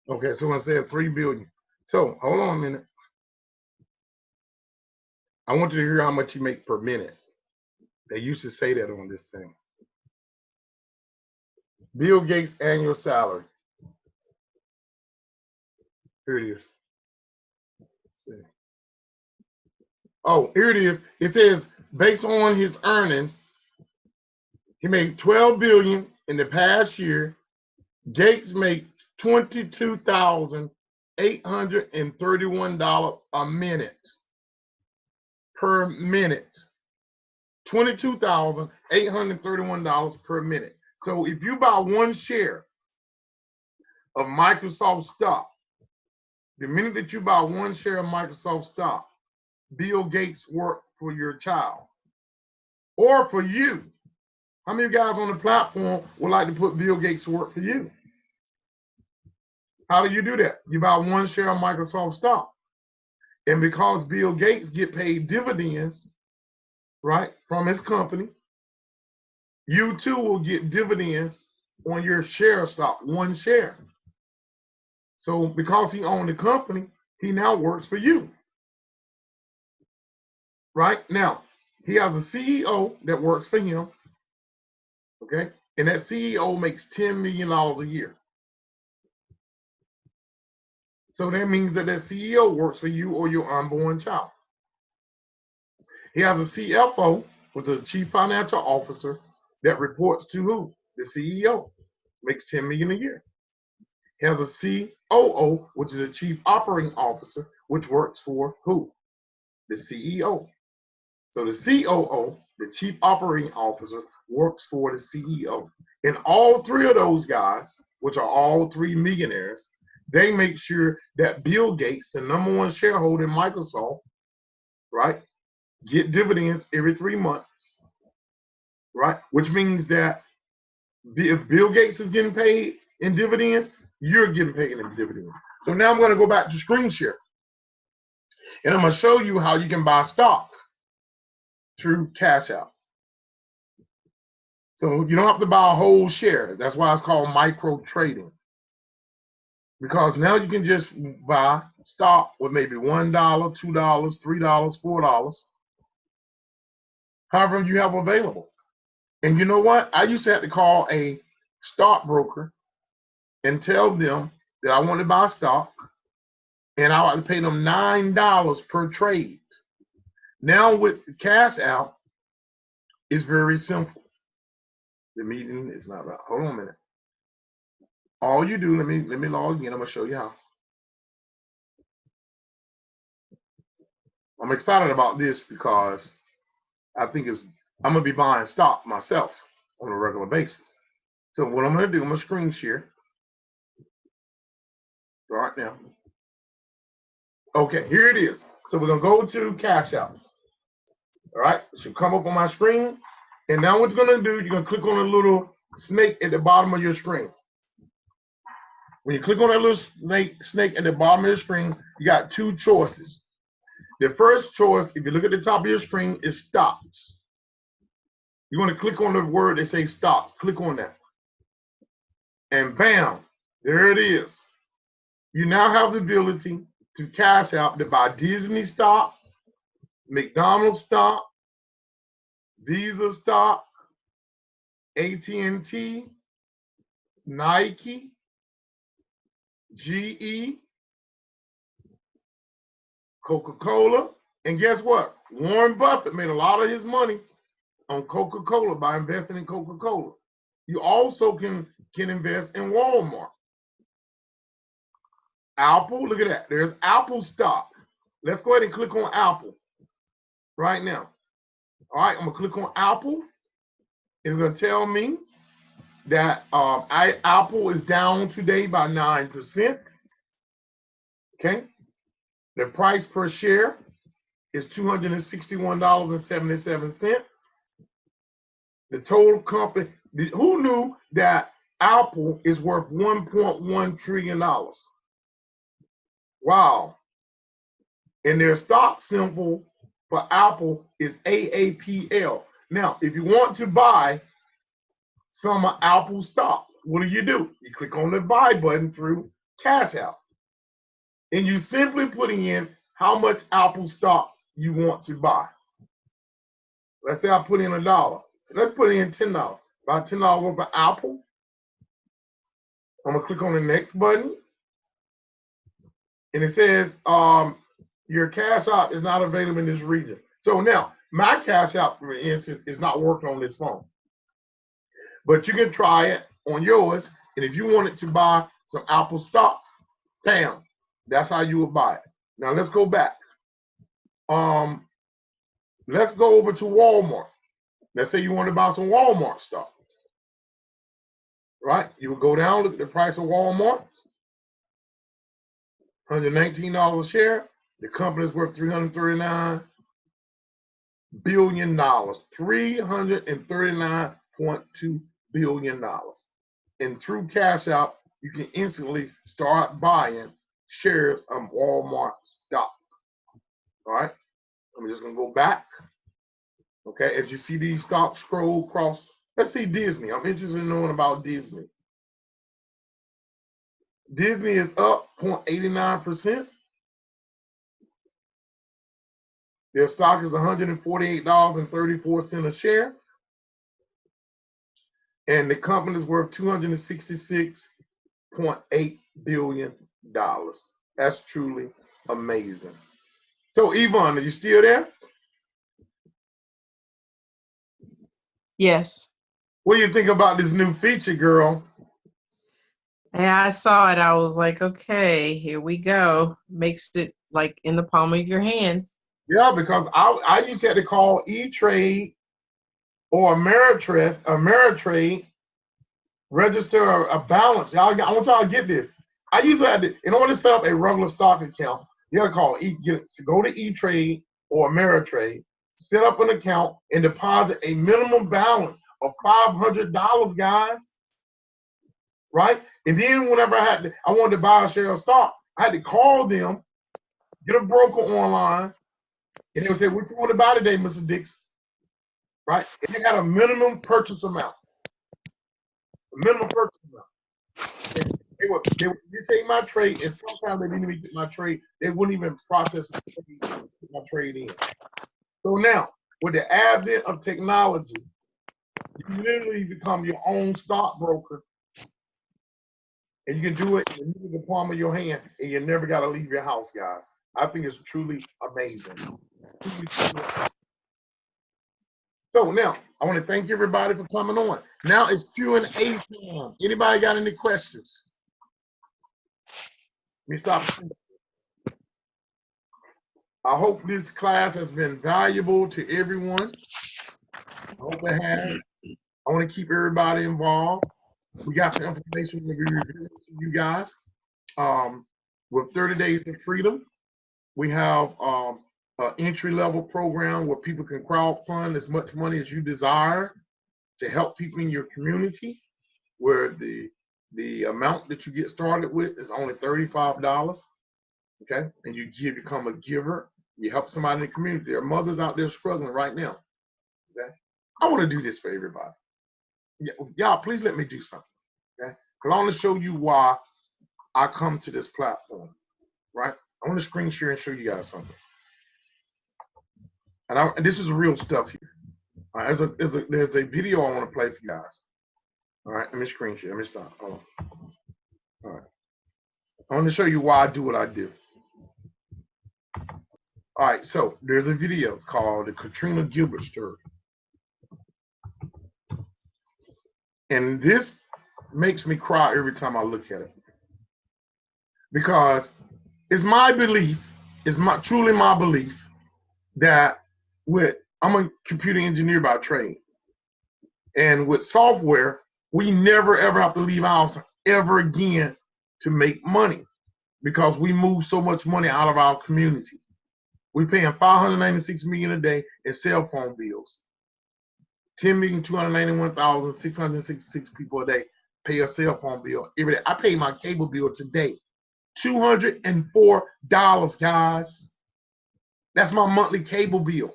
Okay, so I said 3 billion. So hold on a minute. I want you to hear how much you make per minute. They used to say that on this thing. Bill Gates' annual salary. Here it is. Let's see. Oh, here it is. It says based on his earnings, he made 12 billion in the past year. Gates made $22,831 a minute. Per minute. $22,831 per minute. So if you buy one share of Microsoft stock, the minute that you buy one share of Microsoft stock, Bill Gates worked for your child or for you. How many guys on the platform would like to put Bill Gates to work for you? How do you do that? You buy one share of Microsoft stock. And because Bill Gates get paid dividends, right, from his company, you too will get dividends on your share of stock, one share. So because he owned the company, he now works for you. Right? Now, he has a CEO that works for him. Okay? And that CEO makes $10 million a year. So that means that CEO works for you or your unborn child. He has a CFO, which is a chief financial officer, that reports to who? The CEO. Makes $10 million a year. He has a COO, which is a chief operating officer, which works for who? The CEO. So the COO, the chief operating officer, works for the CEO. And all three of those guys, which are all three millionaires, they make sure that Bill Gates, the #1 shareholder in Microsoft, right, get dividends every 3 months, right? Which means that if Bill Gates is getting paid in dividends, you're getting paid in dividends. So now I'm going to go back to screen share. And I'm going to show you how you can buy stock through Cash App. So you don't have to buy a whole share. That's why it's called micro trading. Because now you can just buy stock with maybe $1, $2, $3, $4, however you have available. And you know what? I used to have to call a stockbroker and tell them that I want to buy stock, and I had to pay them $9 per trade. Now with Cash App, it's very simple. The meeting is not right. Hold on a minute. All you do, let me log in. I'm gonna show you how. I'm excited about this because I think I'm gonna be buying stock myself on a regular basis. So what I'm gonna do, I'm gonna screen share right now. Okay, here it is. So we're gonna go to Cash App. All right, it should come up on my screen. And now what you're gonna do, you're gonna click on a little snake at the bottom of your screen. When you click on that little snake at the bottom of your screen, you got two choices. The first choice, if you look at the top of your screen, is stocks. You want to click on the word that says stocks. Click on that. And bam, there it is. You now have the ability to Cash App to buy Disney stock, McDonald's stock, Visa stock, AT&T, Nike, GE, Coca-Cola, and guess what? Warren Buffett made a lot of his money on Coca-Cola by investing in Coca-Cola. You also can invest in Walmart. Apple, look at that. There's Apple stock. Let's go ahead and click on Apple right now. All right, I'm gonna click on Apple. It's gonna tell me that Apple is down today by 9%. Okay. The price per share is $261.77. The total company, who knew that Apple is worth $1.1 trillion. Wow. And their stock symbol for Apple is AAPL. Now, if you want to buy some of Apple stock, what do? You click on the buy button through Cash App. And you simply put in how much Apple stock you want to buy. Let's say I put in $1. So let's put in $10. Buy $10 worth of Apple. I'm gonna click on the next button. And it says your Cash App is not available in this region. So now my Cash App, for instance, is not working on this phone. But you can try it on yours. And if you wanted to buy some Apple stock, bam, that's how you would buy it. Now let's go back. Let's go over to Walmart. Let's say you want to buy some Walmart stock. Right? You would go down, look at the price of Walmart. $119 a share. The company is worth $339 billion. $339.2 billion. And through Cash App, you can instantly start buying shares of Walmart stock. All right. I'm just going to go back. Okay. As you see these stocks scroll across, let's see Disney. I'm interested in knowing about Disney. Disney is up 0.89%. Their stock is $148.34 a share. And the company is worth $266.8 billion. That's truly amazing. So, Yvonne, are you still there? Yes. What do you think about this new feature, girl? Yeah, I saw it. I was like, okay, here we go. Makes it like in the palm of your hand. Yeah, because I used to have to call E-Trade or Ameritrade, register a balance. I want y'all to get this. I used to have to, in order to set up a regular stock account, you got to call go to E-Trade or Ameritrade, set up an account, and deposit a minimum balance of $500, guys. Right? And then whenever I wanted to buy a share of stock, I had to call them, get a broker online, and they would say, "What you want to buy today, Mr. Dixon?" Right? And they got a minimum purchase amount. A minimum purchase amount. And they would take my trade, and sometimes they didn't even get my trade. They wouldn't even process my trade in. So now, with the advent of technology, you literally become your own stockbroker. And you can do it in the palm of your hand, and you never got to leave your house, guys. I think it's truly amazing. So now, I want to thank everybody for coming on. Now it's Q&A time. Anybody got any questions? Let me stop. I hope this class has been valuable to everyone. I hope it has. I want to keep everybody involved. We got some information to be reviewing to you guys. With 30 Days of Freedom, we have an entry-level program where people can crowdfund as much money as you desire to help people in your community, where the amount that you get started with is only $35, okay? And you become a giver. You help somebody in the community. There are mothers out there struggling right now, okay? I want to do this for everybody. Y'all, please let me do something, okay? Because I want to show you why I come to this platform, right? I want to screen share and show you guys something. And this is real stuff here. All right, there's a video I want to play for you guys. All right, let me screen share. Let me stop. Hold on. All right. I want to show you why I do what I do. All right, so there's a video. It's called The Katrina Gilbert Story. And this makes me cry every time I look at it. Because it's my belief, truly my belief, that I'm a computer engineer by trade. And with software, we never ever have to leave our house ever again to make money, because we move so much money out of our community. We're paying $596 million a day in cell phone bills. 10,291,666 people a day pay a cell phone bill every day. I pay my cable bill today, $204, guys. That's my monthly cable bill.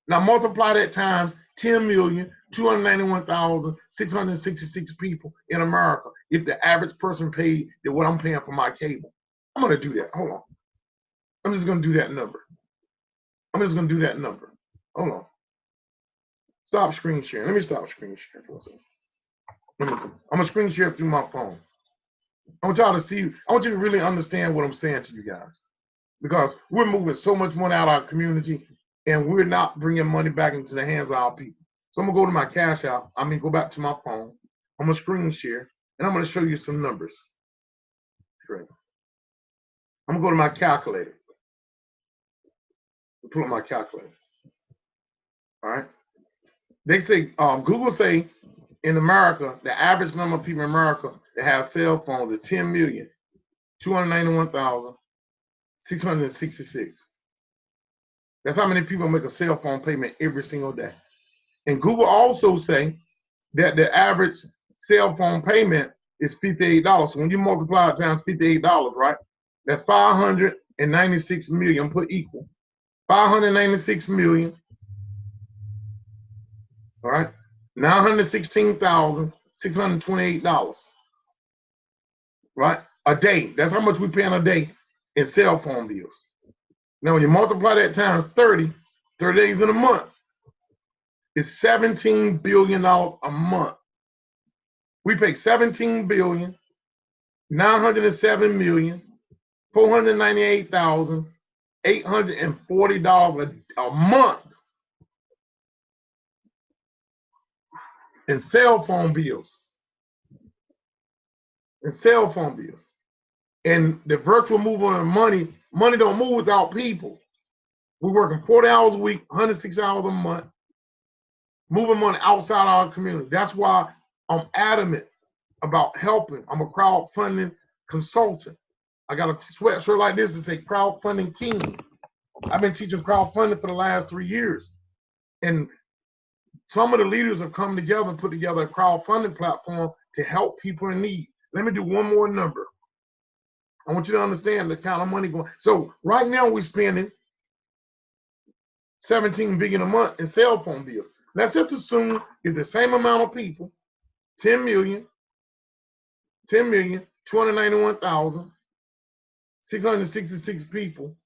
Now multiply that times 10,291,666 people in America. If the average person paid what I'm paying for my cable, I'm gonna do that. Hold on. I'm just gonna do that number. Hold on. Stop screen sharing. Let me stop screen sharing for a second. I'm gonna screen share through my phone. I want y'all to see. I want you to really understand what I'm saying to you guys, because we're moving so much money out of our community, and we're not bringing money back into the hands of our people. So I'm gonna go to my cash app. Go back to my phone. I'm gonna screen share, and I'm gonna show you some numbers. Great. I'm gonna go to my calculator. Pull up my calculator. All right. They say Google say in America, the average number of people in America that have cell phones is 10,291,666. That's how many people make a cell phone payment every single day. And Google also say that the average cell phone payment is $58. So when you multiply it times $58, right? That's 596 million put equal. 596 million. All right. $916,628. Right? A day. That's how much we pay in a day in cell phone bills. Now, when you multiply that times 30 days in a month, it's $17 billion a month. We pay $17,907,498,840 a month in cell phone bills. And the virtual movement of money don't move without people. We're working 40 hours a week, 106 hours a month, moving money outside our community. That's why I'm adamant about helping. I'm a crowdfunding consultant. I got a sweatshirt like this that say crowdfunding king. I've been teaching crowdfunding for the last 3 years. And some of the leaders have come together and put together a crowdfunding platform to help people in need. Let me do one more number. I want you to understand the kind of money going. So right now we're spending $17 billion a month in cell phone bills. Let's just assume if the same amount of people, 10,291,666 people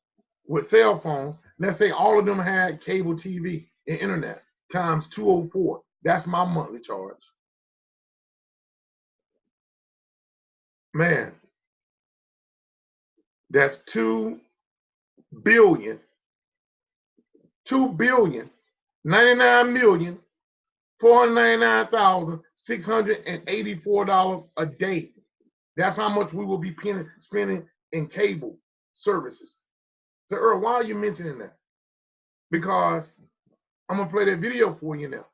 with cell phones, let's say all of them had cable TV and internet times 204. That's my monthly charge. Man, that's 2,099,499,684 a day. That's how much we will be spending in cable services. So Earl, why are you mentioning that? Because I'm gonna play that video for you now.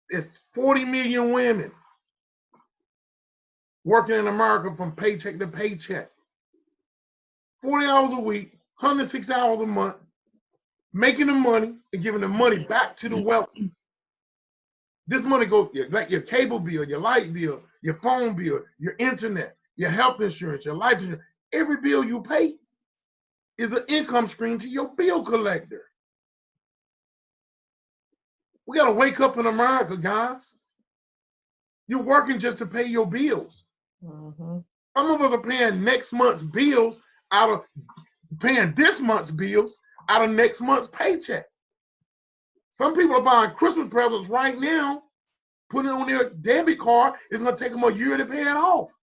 It's 40 million women working in America from paycheck to paycheck. 40 hours a week, 106 hours a month, making the money and giving the money back to the wealthy. This money goes like your cable bill, your light bill, your phone bill, your internet, your health insurance, your life insurance. Every bill you pay is an income stream to your bill collector. We got to wake up in America, guys. You're working just to pay your bills. Mm-hmm. Some of us are paying next month's bills out of paying this month's bills out of next month's paycheck. Some people are buying Christmas presents right now, putting it on their debit card. It's going to take them a year to pay it off.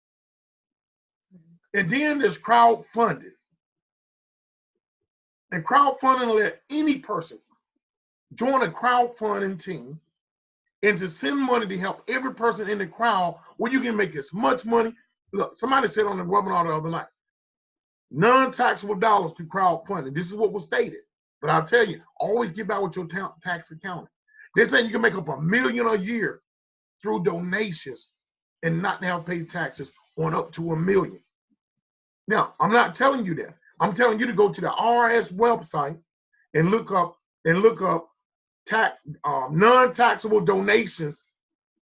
And then there's crowdfunding. And crowdfunding will let any person join a crowdfunding team and to send money to help every person in the crowd where you can make as much money. Look, somebody said on the webinar the other night, non-taxable dollars to crowdfunding. This is what was stated. But I'll tell you, always get back with your tax accounting. They're saying you can make up $1 million a year through donations and not have paid taxes on up to $1 million. Now, I'm not telling you that. I'm telling you to go to the IRS website and look up non-taxable donations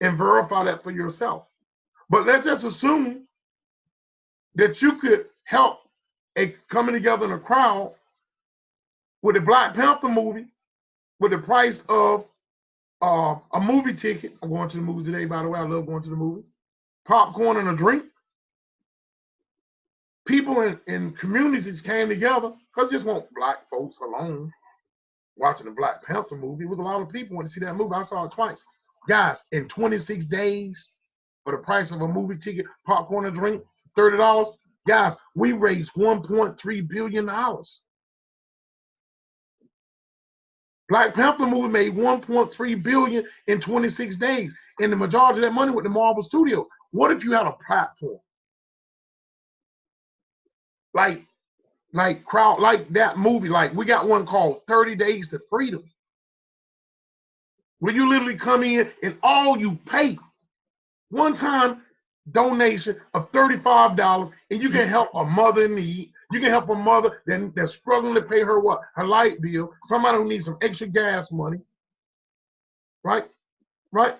and verify that for yourself. But let's just assume that you could help a coming together in a crowd with the Black Panther movie, with the price of a movie ticket. I'm going to the movies today, by the way. I love going to the movies. Popcorn and a drink. People in communities came together because just want Black folks alone watching the Black Panther movie. It was a lot of people wanting to see that movie. I saw it twice. Guys, in 26 days, for the price of a movie ticket, popcorn and drink, $30, guys, we raised $1.3 billion. Black Panther movie made $1.3 billion in 26 days. And the majority of that money went to Marvel Studios. What if you had a platform? Like that movie, like we got one called 30 Days to Freedom, where you literally come in and all you pay one-time donation of $35, and you can help a mother in need. You can help a mother that's struggling to pay her her light bill, somebody who needs some extra gas money, right? Look,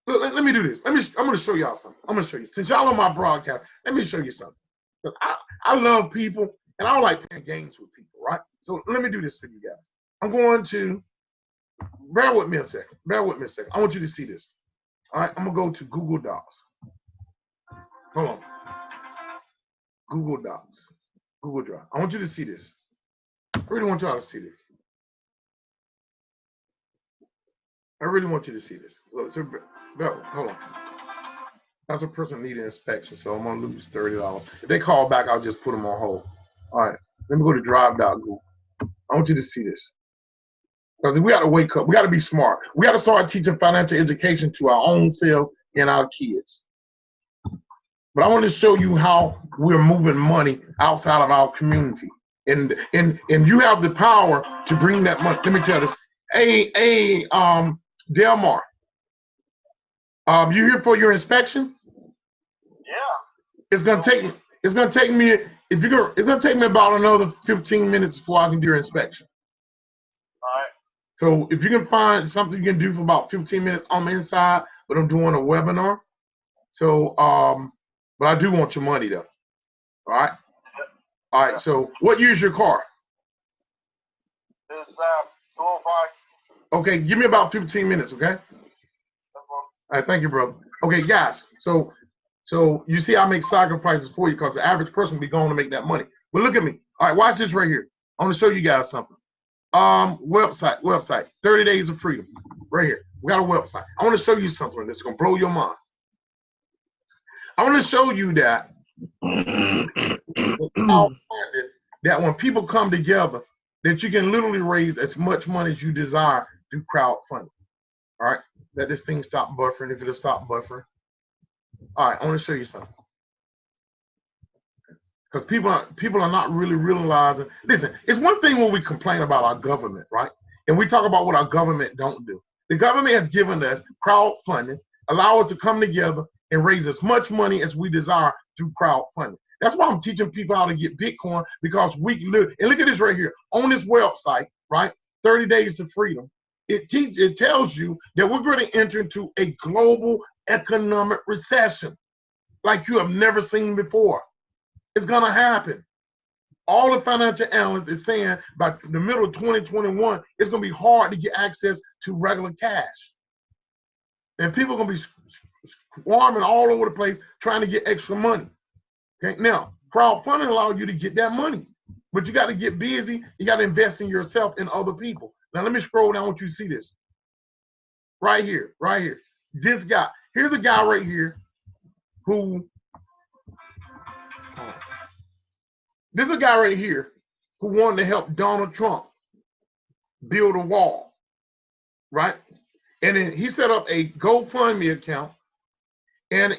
let me do this. I'm going to show y'all something. I'm going to show you. Since y'all on my broadcast, let me show you something. I love people, and I don't like playing games with people, right? So let me do this for you guys. I'm going to, bear with me a second. I want you to see this. All right, I'm going to go to Google Docs. Hold on. Google Docs. Google Drive. I want you to see this. I really want y'all to see this. I really want you to see this. Look, so, hold on. That's a person needing inspection, so I'm going to lose $30. If they call back, I'll just put them on hold. All right, let me go to drive.google. I want you to see this. Because we got to wake up. We got to be smart. We got to start teaching financial education to our own selves and our kids. But I want to show you how we're moving money outside of our community. And you have the power to bring that money. Let me tell you this. Hey, Delmar, you here for your inspection? Yeah. It's gonna take me it's gonna take me about another 15 minutes before I can do your inspection. All right. So if you can find something you can do for about 15 minutes, I'm inside, but I'm doing a webinar. So but I do want your money though. All right. All right. So what year is your car? It's 205. Okay, give me about 15 minutes, okay? All right, thank you, brother. Okay, guys, so you see I make sacrifices for you because the average person will be going to make that money. But look at me. All right, watch this right here. I want to show you guys something. Website, 30 Days of Freedom, right here. We got a website. I want to show you something that's going to blow your mind. I want to show you that that when people come together, that you can literally raise as much money as you desire through crowdfunding. All right, let this thing stop buffering if it'll stop buffering. All right, I want to show you something. Because people are not really realizing. Listen, it's one thing when we complain about our government, right? And we talk about what our government don't do. The government has given us crowdfunding, allow us to come together and raise as much money as we desire through crowdfunding. That's why I'm teaching people how to get Bitcoin, because we can live. And look at this right here on this website, right? 30 Days to Freedom. It tells you that we're going to enter into a global economic recession like you have never seen before. It's going to happen. All the financial analysts is saying by the middle of 2021, it's going to be hard to get access to regular cash. And people are going to be swarming all over the place trying to get extra money. Okay, now, crowdfunding allows you to get that money, but you got to get busy. You got to invest in yourself and other people. Now, let me scroll down. I want you to see this. Right here. This guy. Here's a guy right here who wanted to help Donald Trump build a wall, right? And then he set up a GoFundMe account, and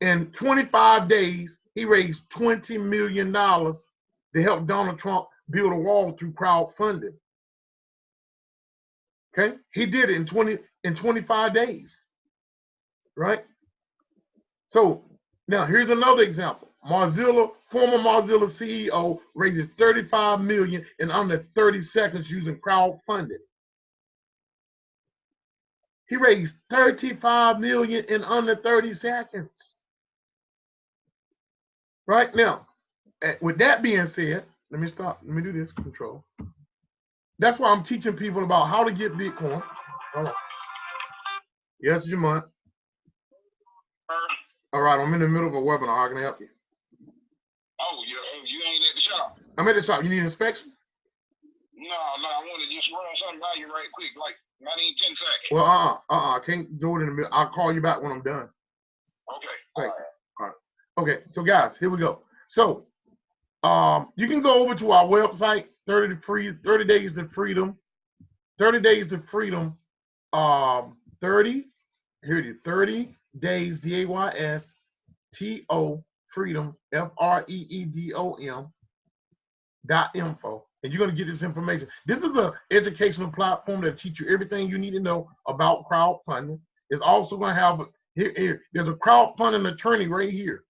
in 25 days, he raised $20 million to help Donald Trump build a wall through crowdfunding. Okay, he did it in 25 days, right? So now here's another example. Former Mozilla CEO raises $35 million in under 30 seconds using crowdfunding. He raised 35 million in under 30 seconds. Right now, with that being said, let me stop. Let me do this. Control. That's why I'm teaching people about how to get Bitcoin. Hold on. Yes, Jamont. All right, I'm in the middle of a webinar. How can I help you? Oh, you ain't at the shop? I'm at the shop. You need inspection? No, I want to just run something by you right quick, like not even 10 seconds. Well, I can't do it in the middle. I'll call you back when I'm done. Okay. All right. Okay, so guys, here we go. So, you can go over to our website, 30 Days to Freedom. 30 Days to Freedom. 30. Here it is. 30 Days DAYSTO Freedom FREEDOM.info. And you're going to get this information. This is an educational platform that teach you everything you need to know about crowdfunding. It's also going to have here. There's a crowdfunding attorney right here.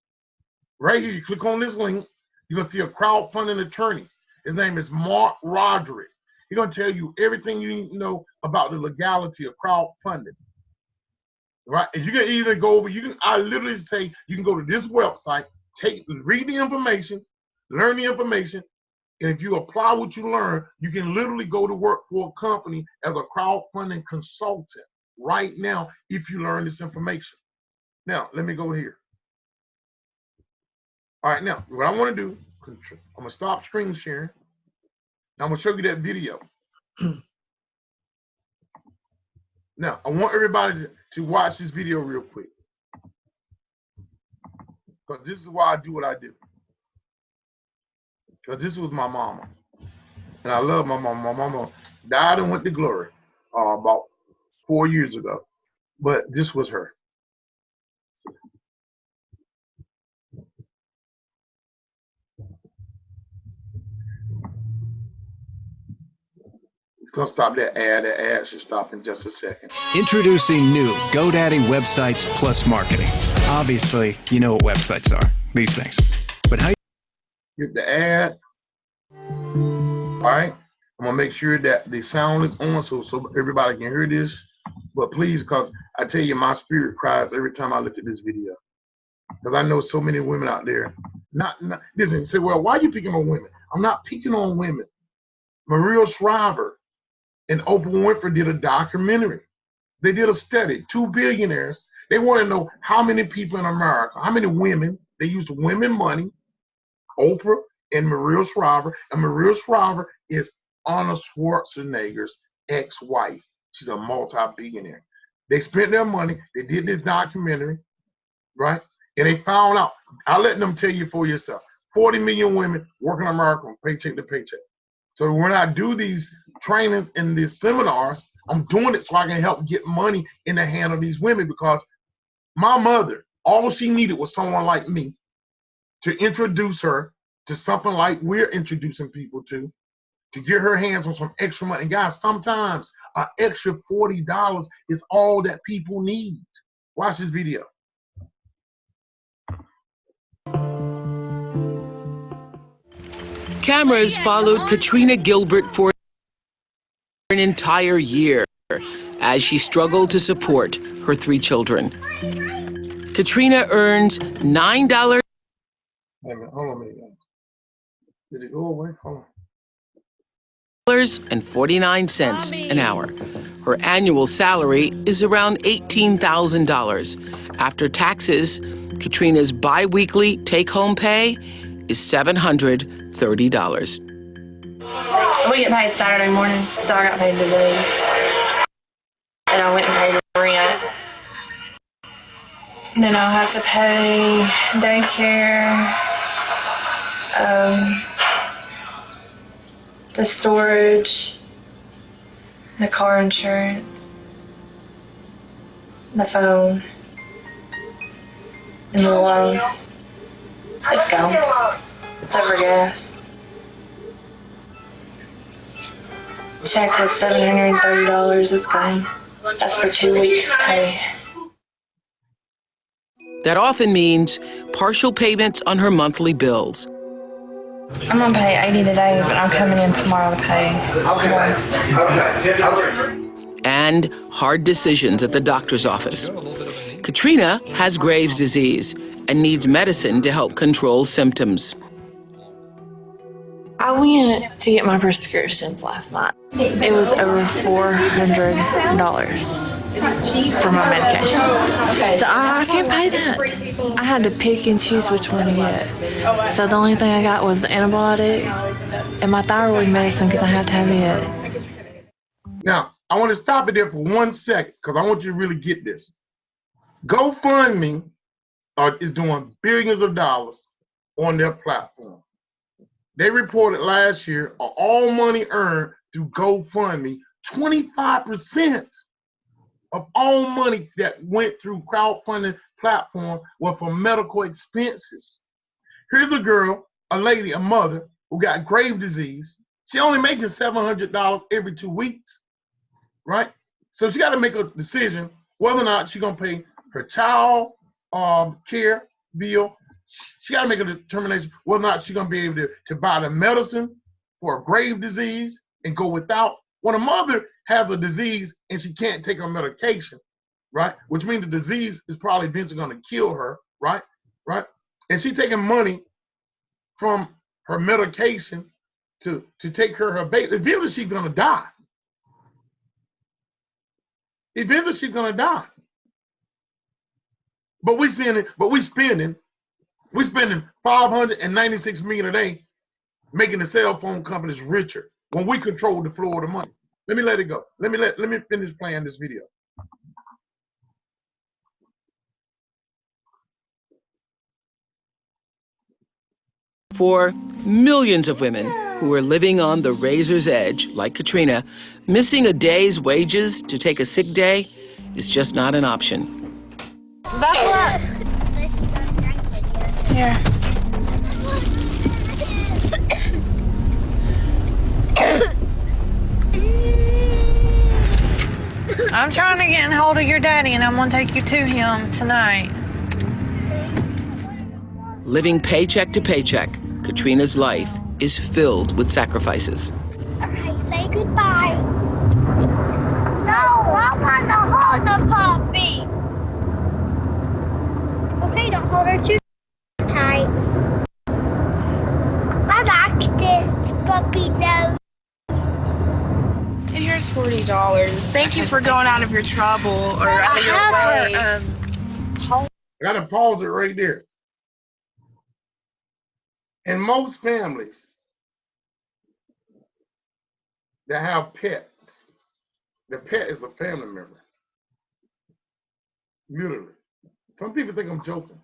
Right here, you click on this link, you're going to see a crowdfunding attorney. His name is Mark Roderick. He's going to tell you everything you need to know about the legality of crowdfunding. Right? And you can either go over, I literally say you can go to this website, read the information, learn the information, and if you apply what you learn, you can literally go to work for a company as a crowdfunding consultant right now if you learn this information. Now, let me go here. All right, now, what I want to do, I'm going to stop screen sharing. I'm going to show you that video. Now, I want everybody to watch this video real quick. Because this is why I do what I do. Because this was my mama. And I love my mama. My mama died and went to glory about 4 years ago. But this was her. So stop that ad. That ad should stop in just a second. Introducing new GoDaddy Websites Plus Marketing. Obviously, you know what websites are, these things. But how get the ad. All right. I'm gonna make sure that the sound is on so everybody can hear this. But please, because I tell you, my spirit cries every time I look at this video. Because I know so many women out there. Listen, say, well, why are you picking on women? I'm not picking on women. Maria Shriver and Oprah Winfrey did a documentary. They did a study, 2 billionaires. They want to know how many people in America, how many women, they used women money, Oprah and Maria Shriver. And Maria Shriver is Arnold Schwarzenegger's ex-wife. She's a multi-billionaire. They spent their money. They did this documentary, right? And they found out, I'll let them tell you for yourself, 40 million women working in America from paycheck to paycheck. So when I do these trainings and these seminars, I'm doing it so I can help get money in the hand of these women, because my mother, all she needed was someone like me to introduce her to something like we're introducing people to get her hands on some extra money. And guys, sometimes an extra $40 is all that people need. Watch this video. Cameras followed Katrina Gilbert for an entire year as she struggled to support her 3 children. Katrina earns $9. Wait a minute, hold on a minute. Did it go away? Hold on. $49 an hour. Her annual salary is around $18,000. After taxes, Katrina's bi-weekly take-home pay is $730. We get paid Saturday morning, so I got paid today. And I went and paid rent. Then I'll have to pay daycare, the storage, the car insurance, the phone, and the loan. It's gone. Except for gas. Check was $730. It's gone. That's for 2 weeks' pay. That often means partial payments on her monthly bills. I'm gonna pay $80 today, but I'm coming in tomorrow to pay more. and hard decisions at the doctor's office. Katrina has Graves' disease and needs medicine to help control symptoms. I went to get my prescriptions last night. It was over $400 for my medication. So I can't pay that. I had to pick and choose which one to get. So the only thing I got was the antibiotic and my thyroid medicine because I had to have it. Now, I want to stop it there for 1 second because I want you to really get this. GoFundMe is doing billions of dollars on their platform. They reported last year all money earned through GoFundMe, 25% of all money that went through crowdfunding platform were for medical expenses. Here's a girl, a lady, a mother who got Graves' disease. She only making $700 every 2 weeks, right? So she got to make a decision whether or not she's gonna pay her child care bill. She got to make a determination whether or not she's gonna be able to buy the medicine for a Graves' disease and go without. When a mother has a disease and she can't take her medication, right? Which means the disease is probably eventually gonna kill her, right? Right? And she's taking money from her medication to take care of her baby. Eventually she's gonna die. Eventually she's gonna die. But we're spending $596 million a day, making the cell phone companies richer when we control the flow of the money. Let me let it go. Let me finish playing this video. For millions of women who are living on the razor's edge, like Katrina, missing a day's wages to take a sick day is just not an option. Here. I'm trying to get in hold of your daddy, and I'm gonna take you to him tonight. Living paycheck to paycheck, Katrina's life is filled with sacrifices. Okay, say goodbye. No, I want to hold the puppy. Okay, don't hold her too tight. I like this puppy nose. And here's $40. Thank you for going out of your trouble or out of your way. I gotta pause it right there. In most families that have pets, the pet is a family member. Literally. Some people think I'm joking.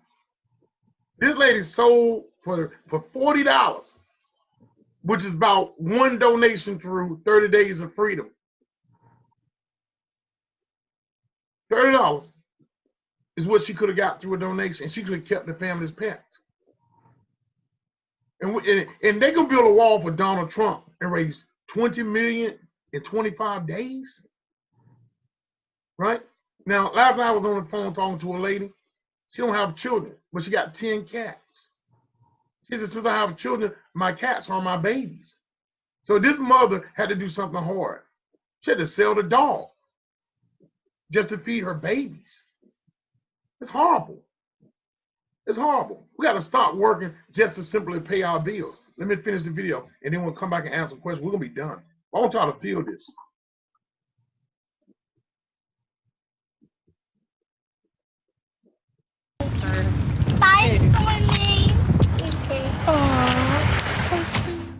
This lady sold for $40, which is about one donation through 30 Days of Freedom. $30 is what she could have got through a donation, and she could have kept the family's pet. And they can build a wall for Donald Trump and raise $20 million in 25 days, right? Now, last night I was on the phone talking to a lady. She don't have children, but she got 10 cats. She said, since I have children, my cats are my babies. So this mother had to do something hard. She had to sell the dog just to feed her babies. It's horrible. It's horrible. We got to stop working just to simply pay our bills. Let me finish the video, and then we'll come back and answer questions. We're going to be done. I want y'all to feel this. Bye, Stormy.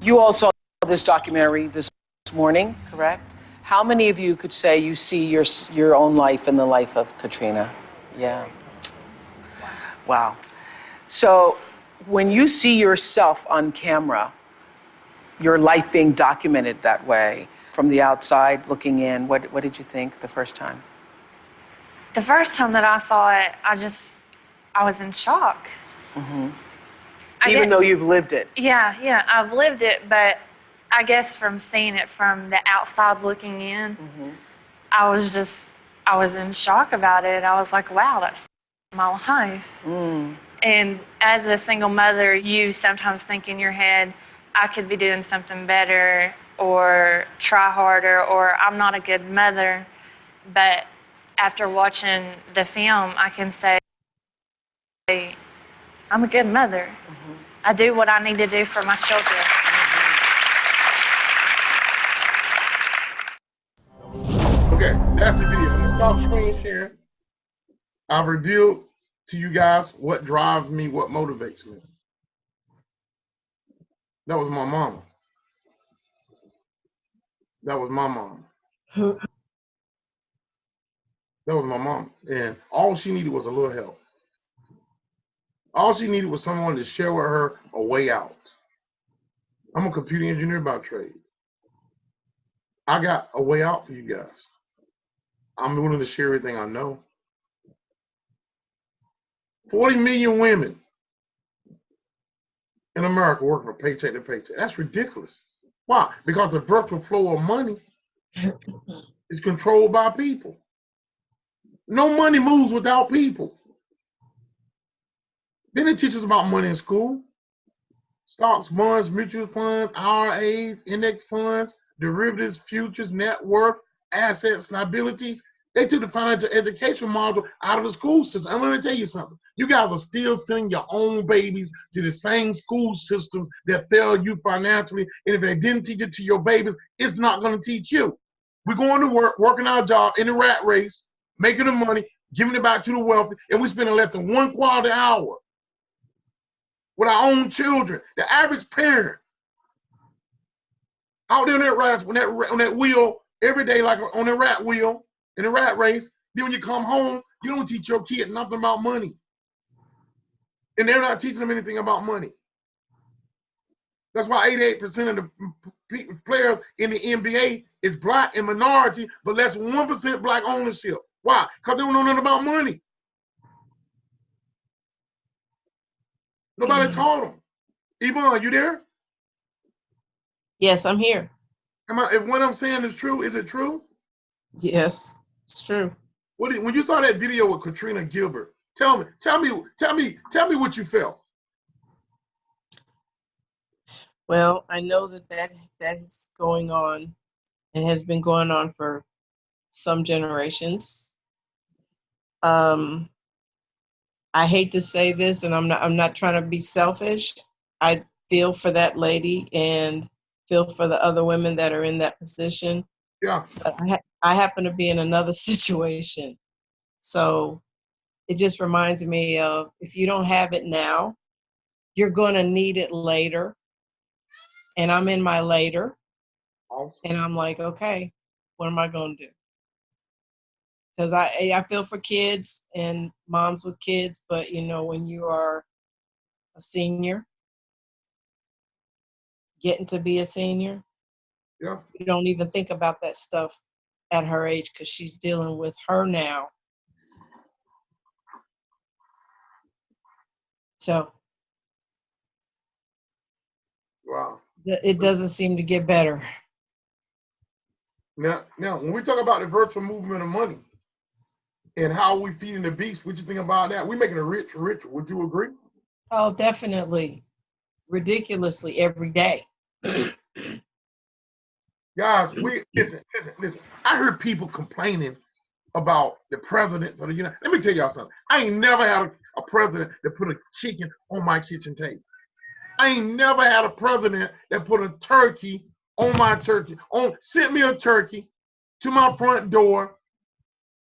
You all saw this documentary this morning, correct? How many of you could say you see your own life in the life of Katrina? Yeah. Wow. So when you see yourself on camera, your life being documented that way, from the outside looking in, what did you think the first time? The first time that I saw it, I was in shock. Mm-hmm. Even though you've lived it. Yeah, I've lived it, but I guess from seeing it from the outside looking in, I was in shock about it. I was like, wow, that's my life. And as a single mother, you sometimes think in your head, I could be doing something better or try harder or I'm not a good mother. But after watching the film, I can say I'm a good mother. I do what I need to do for my children. Okay, that's the video. Stop screen sharing. I've revealed to you guys what drives me, what motivates me. That was my mama. That was my mom. That was my mom. And all she needed was a little help. All she needed was someone to share with her a way out. I'm a computer engineer by trade. I got a way out for you guys. I'm willing to share everything I know. 40 million women in America working from paycheck to paycheck. That's ridiculous. Why? Because the virtual flow of money is controlled by people. No money moves without people. Then they teach us about money in school. Stocks, bonds, mutual funds, IRAs, index funds, derivatives, futures, net worth, assets, liabilities. They took the financial education module out of the school system. I'm going to tell you something. You guys are still sending your own babies to the same school systems that failed you financially. And if they didn't teach it to your babies, it's not going to teach you. We're going to work, working our job in the rat race, making the money, giving it back to the wealthy, and we're spending less than 1 quality hour with our own children. The average parent out there on that wheel every day, like on the rat wheel, in the rat race. Then when you come home, you don't teach your kid nothing about money. And they're not teaching them anything about money. That's why 88% of the players in the NBA is black and minority, but less than 1% black ownership. Why? Because they don't know nothing about money. Nobody taught them. Yvonne, you there? Yes, I'm here. If what I'm saying is true, is it true? Yes, it's true. When you saw that video with Katrina Gilbert, tell me what you felt. Well, I know that is going on and has been going on for some generations. I hate to say this, and I'm not trying to be selfish. I feel for that lady and feel for the other women that are in that position. Yeah. But I happen to be in another situation. So it just reminds me of, if you don't have it now, you're going to need it later. And I'm in my later. Awesome. And I'm like, okay, what am I going to do? Because I feel for kids and moms with kids, but you know, when you are a senior, getting to be a senior, yeah, you don't even think about that stuff at her age because she's dealing with her now. So wow, it doesn't seem to get better. Now, when we talk about the virtual movement of money and how we feeding the beast, what you think about that? We're making the rich richer. Would you agree? Oh, definitely. Ridiculously every day. Guys, listen. I heard people complaining about the presidents of the United States. Let me tell y'all something. I ain't never had a president that put a chicken on my kitchen table. I ain't never had a president that put a turkey on my turkey. Sent me a turkey to my front door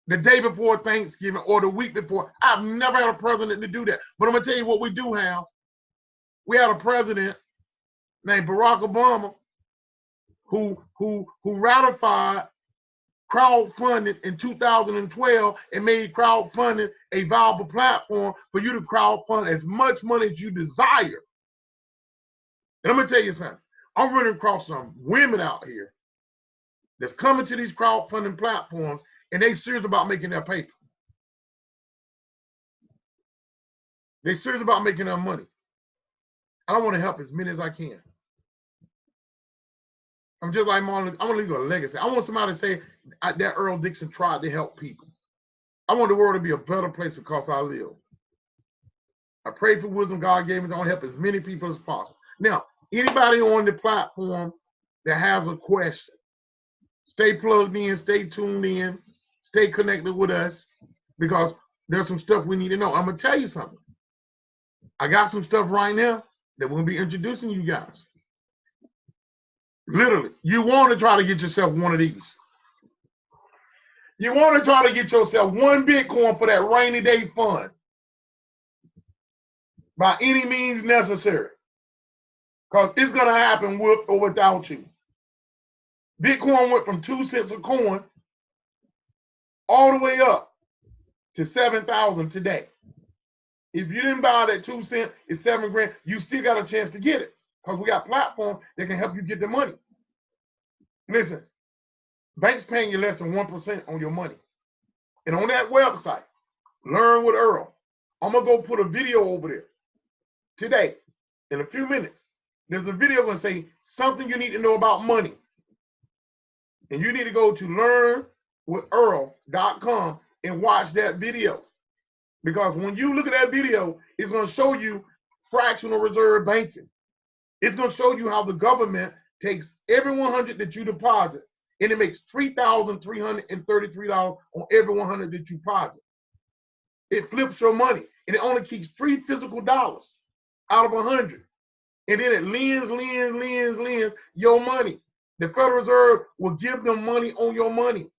the day before Thanksgiving or the week before. I've never had a president to do that. But I'm gonna tell you what we do have. We had a president named Barack Obama who ratified crowdfunding in 2012 and made crowdfunding a viable platform for you to crowdfund as much money as you desire. And I'm gonna tell you something. I'm running across some women out here that's coming to these crowdfunding platforms and they serious about making their paper. They serious about making their money. I want to help as many as I can. I'm just like Marlon. I want to leave a legacy. I want somebody to say that Earl Dixon tried to help people. I want the world to be a better place because I live. I pray for wisdom God gave me. I want to help as many people as possible. Now, anybody on the platform that has a question, stay plugged in, stay tuned in, Stay connected with us because there's some stuff we need to know. I'm gonna tell you something. I got some stuff right now that we'll be introducing you guys. Literally, you want to try to get yourself one of these. You want to try to get yourself one Bitcoin for that rainy day fund by any means necessary. Because it's going to happen with or without you. Bitcoin went from 2 cents a coin all the way up to 7,000 today. If you didn't buy that 2 cent, it's 7 grand, you still got a chance to get it. Because we got platforms that can help you get the money. Listen, banks paying you less than 1% on your money. And on that website, Learn with Earl, I'm going to go put a video over there today in a few minutes. There's a video going to say something you need to know about money. And you need to go to learnwithearl.com and watch that video. Because when you look at that video, it's going to show you fractional reserve banking. It's going to show you how the government takes every 100 that you deposit, and it makes $3,333 on every 100 that you deposit. It flips your money, and it only keeps 3 physical dollars out of 100. And then it lends your money. The Federal Reserve will give them money on your money.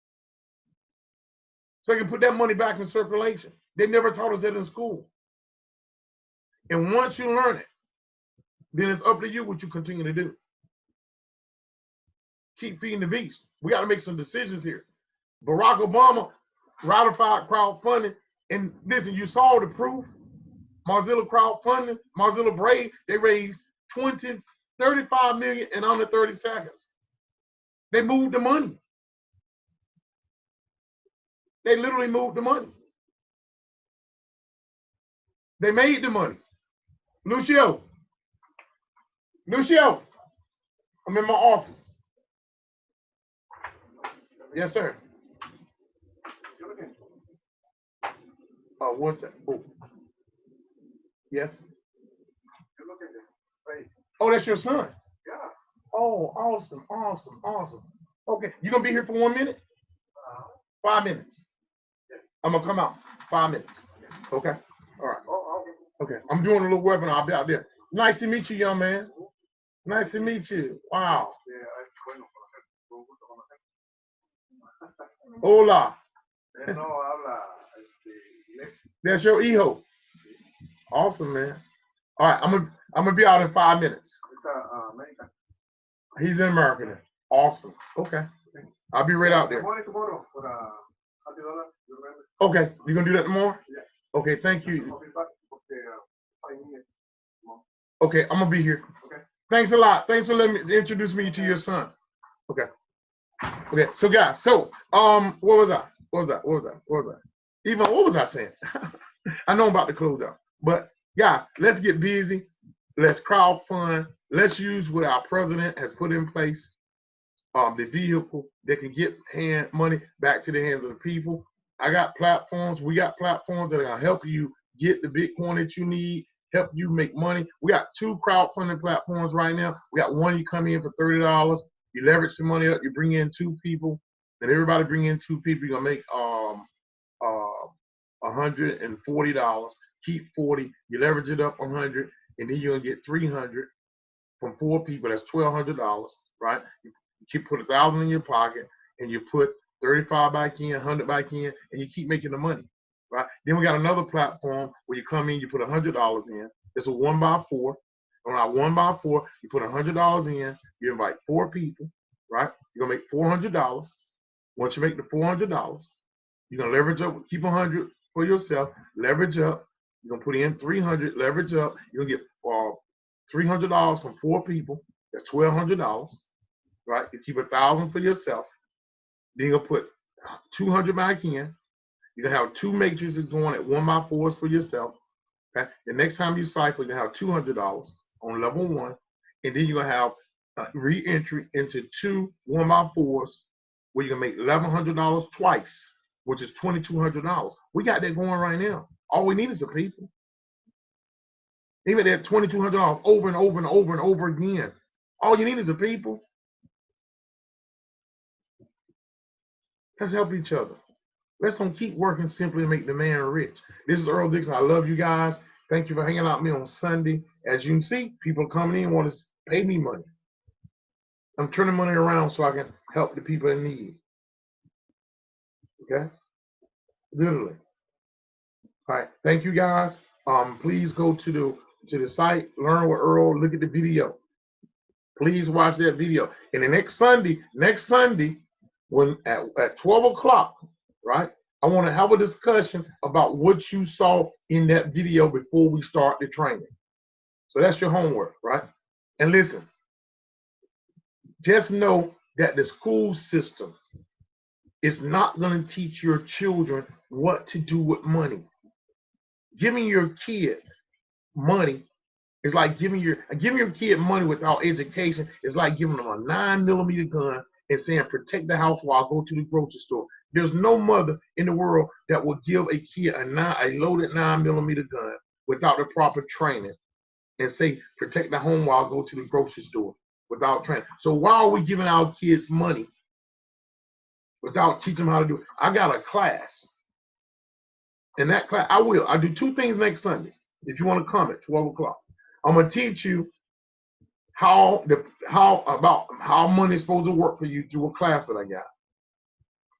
So they can put that money back in circulation. They never taught us that in school. And once you learn it, then it's up to you what you continue to do. Keep feeding the beast. We got to make some decisions here. Barack Obama ratified crowdfunding. And listen, you saw the proof. Mozilla crowdfunding, Mozilla Brave, they raised 35 million in under 30 seconds. They moved the money. They literally moved the money. They made the money. Lucio, I'm in my office. Yes, sir. What's that? Oh. Yes. Oh, that's your son? Yeah. Oh, awesome. Okay, you gonna be here for 1 minute? 5 minutes. I'm gonna come out. 5 minutes. Okay. All right. Okay. I'm doing a little webinar. I'll be out there. Nice to meet you, young man. Nice to meet you. Wow. Hola. That's your hijo. Awesome, man. All right, I'm gonna be out in 5 minutes. He's in America then. Awesome. Okay. I'll be right out there. Okay, you gonna do that tomorrow? Yeah. Okay, thank you. Okay, I'm gonna be here. Okay. Thanks a lot. Thanks for letting me introduce me to your son. Okay. Okay. So guys, what was I? Even what was I saying? I know I'm about to close out, but guys, let's get busy. Let's crowdfund. Let's use what our president has put in place, the vehicle that can get money back to the hands of the people. I got platforms. We got platforms that are gonna help you get the Bitcoin that you need, help you make money. We got 2 crowdfunding platforms right now. We got one, you come in for $30, you leverage the money up, you bring in 2 people, then everybody bring in 2 people, you're gonna make $140, keep 40, you leverage it up 100, and then you're gonna get 300 from 4 people. That's $1,200, right? You keep put 1,000 in your pocket, and you put 35 back in, 100 back in, and you keep making the money, right? Then we got another platform where you come in, you put $100 in. It's a 1x4. On our 1x4, you put $100 in. You invite 4 people, right? You're gonna make $400. Once you make the $400, you're gonna leverage up, keep 100 for yourself, leverage up. You're gonna put in 300, leverage up. You're gonna get $300 from 4 people. That's $1,200, right? You keep 1,000 for yourself. Then you're gonna put 200 back in. You're gonna have 2 matrices going at 1x4s for yourself. Okay. The next time you cycle, you're gonna have $200 on level 1, and then you're gonna have re-entry into 2 1x4s where you're gonna make $1,100 twice, which is $2,200. We got that going right now. All we need is the people. Even at $2,200 over and over and over and over again. All you need is the people. Let's help each other. Let's don't keep working simply to make the man rich. This is Earl Dixon. I love you guys. Thank you for hanging out with me on Sunday. As you can see, people are coming in and want to pay me money. I'm turning money around so I can help the people in need. Okay? Literally. All right. Thank you guys. Please go to the site, learn with Earl, look at the video. Please watch that video. And the next Sunday, when at 12 o'clock, right? I want to have a discussion about what you saw in that video before we start the training. So that's your homework, right? And listen, just know that the school system is not going to teach your children what to do with money. Giving your kid money is like giving your kid money without education. Is like giving them a 9mm gun and saying, protect the house while I go to the grocery store. There's no mother in the world that will give a kid a loaded 9mm gun without the proper training and say, protect the home while I go to the grocery store without training. So why are we giving our kids money without teaching them how to do it? I got a class. In that class, I do 2 things next Sunday. If you want to come at 12 o'clock, I'm going to teach you how money is supposed to work for you through a class that I got.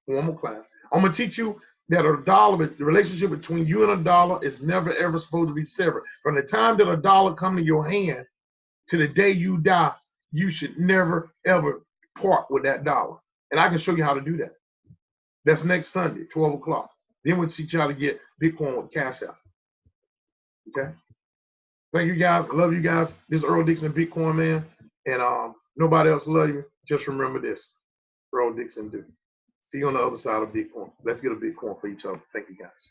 One more class. I'm going to teach you that the relationship between you and a dollar is never ever supposed to be severed. From the time that a dollar comes to your hand to the day you die, you should never ever part with that dollar. And I can show you how to do that. That's next Sunday, 12 o'clock. Then we'll teach you how to get Bitcoin with Cash App. Okay? Thank you guys. I love you guys. This is Earl Dixon, Bitcoin man. And nobody else love you. Just remember this. Earl Dixon do. See you on the other side of Bitcoin. Let's get a Bitcoin for each other. Thank you guys.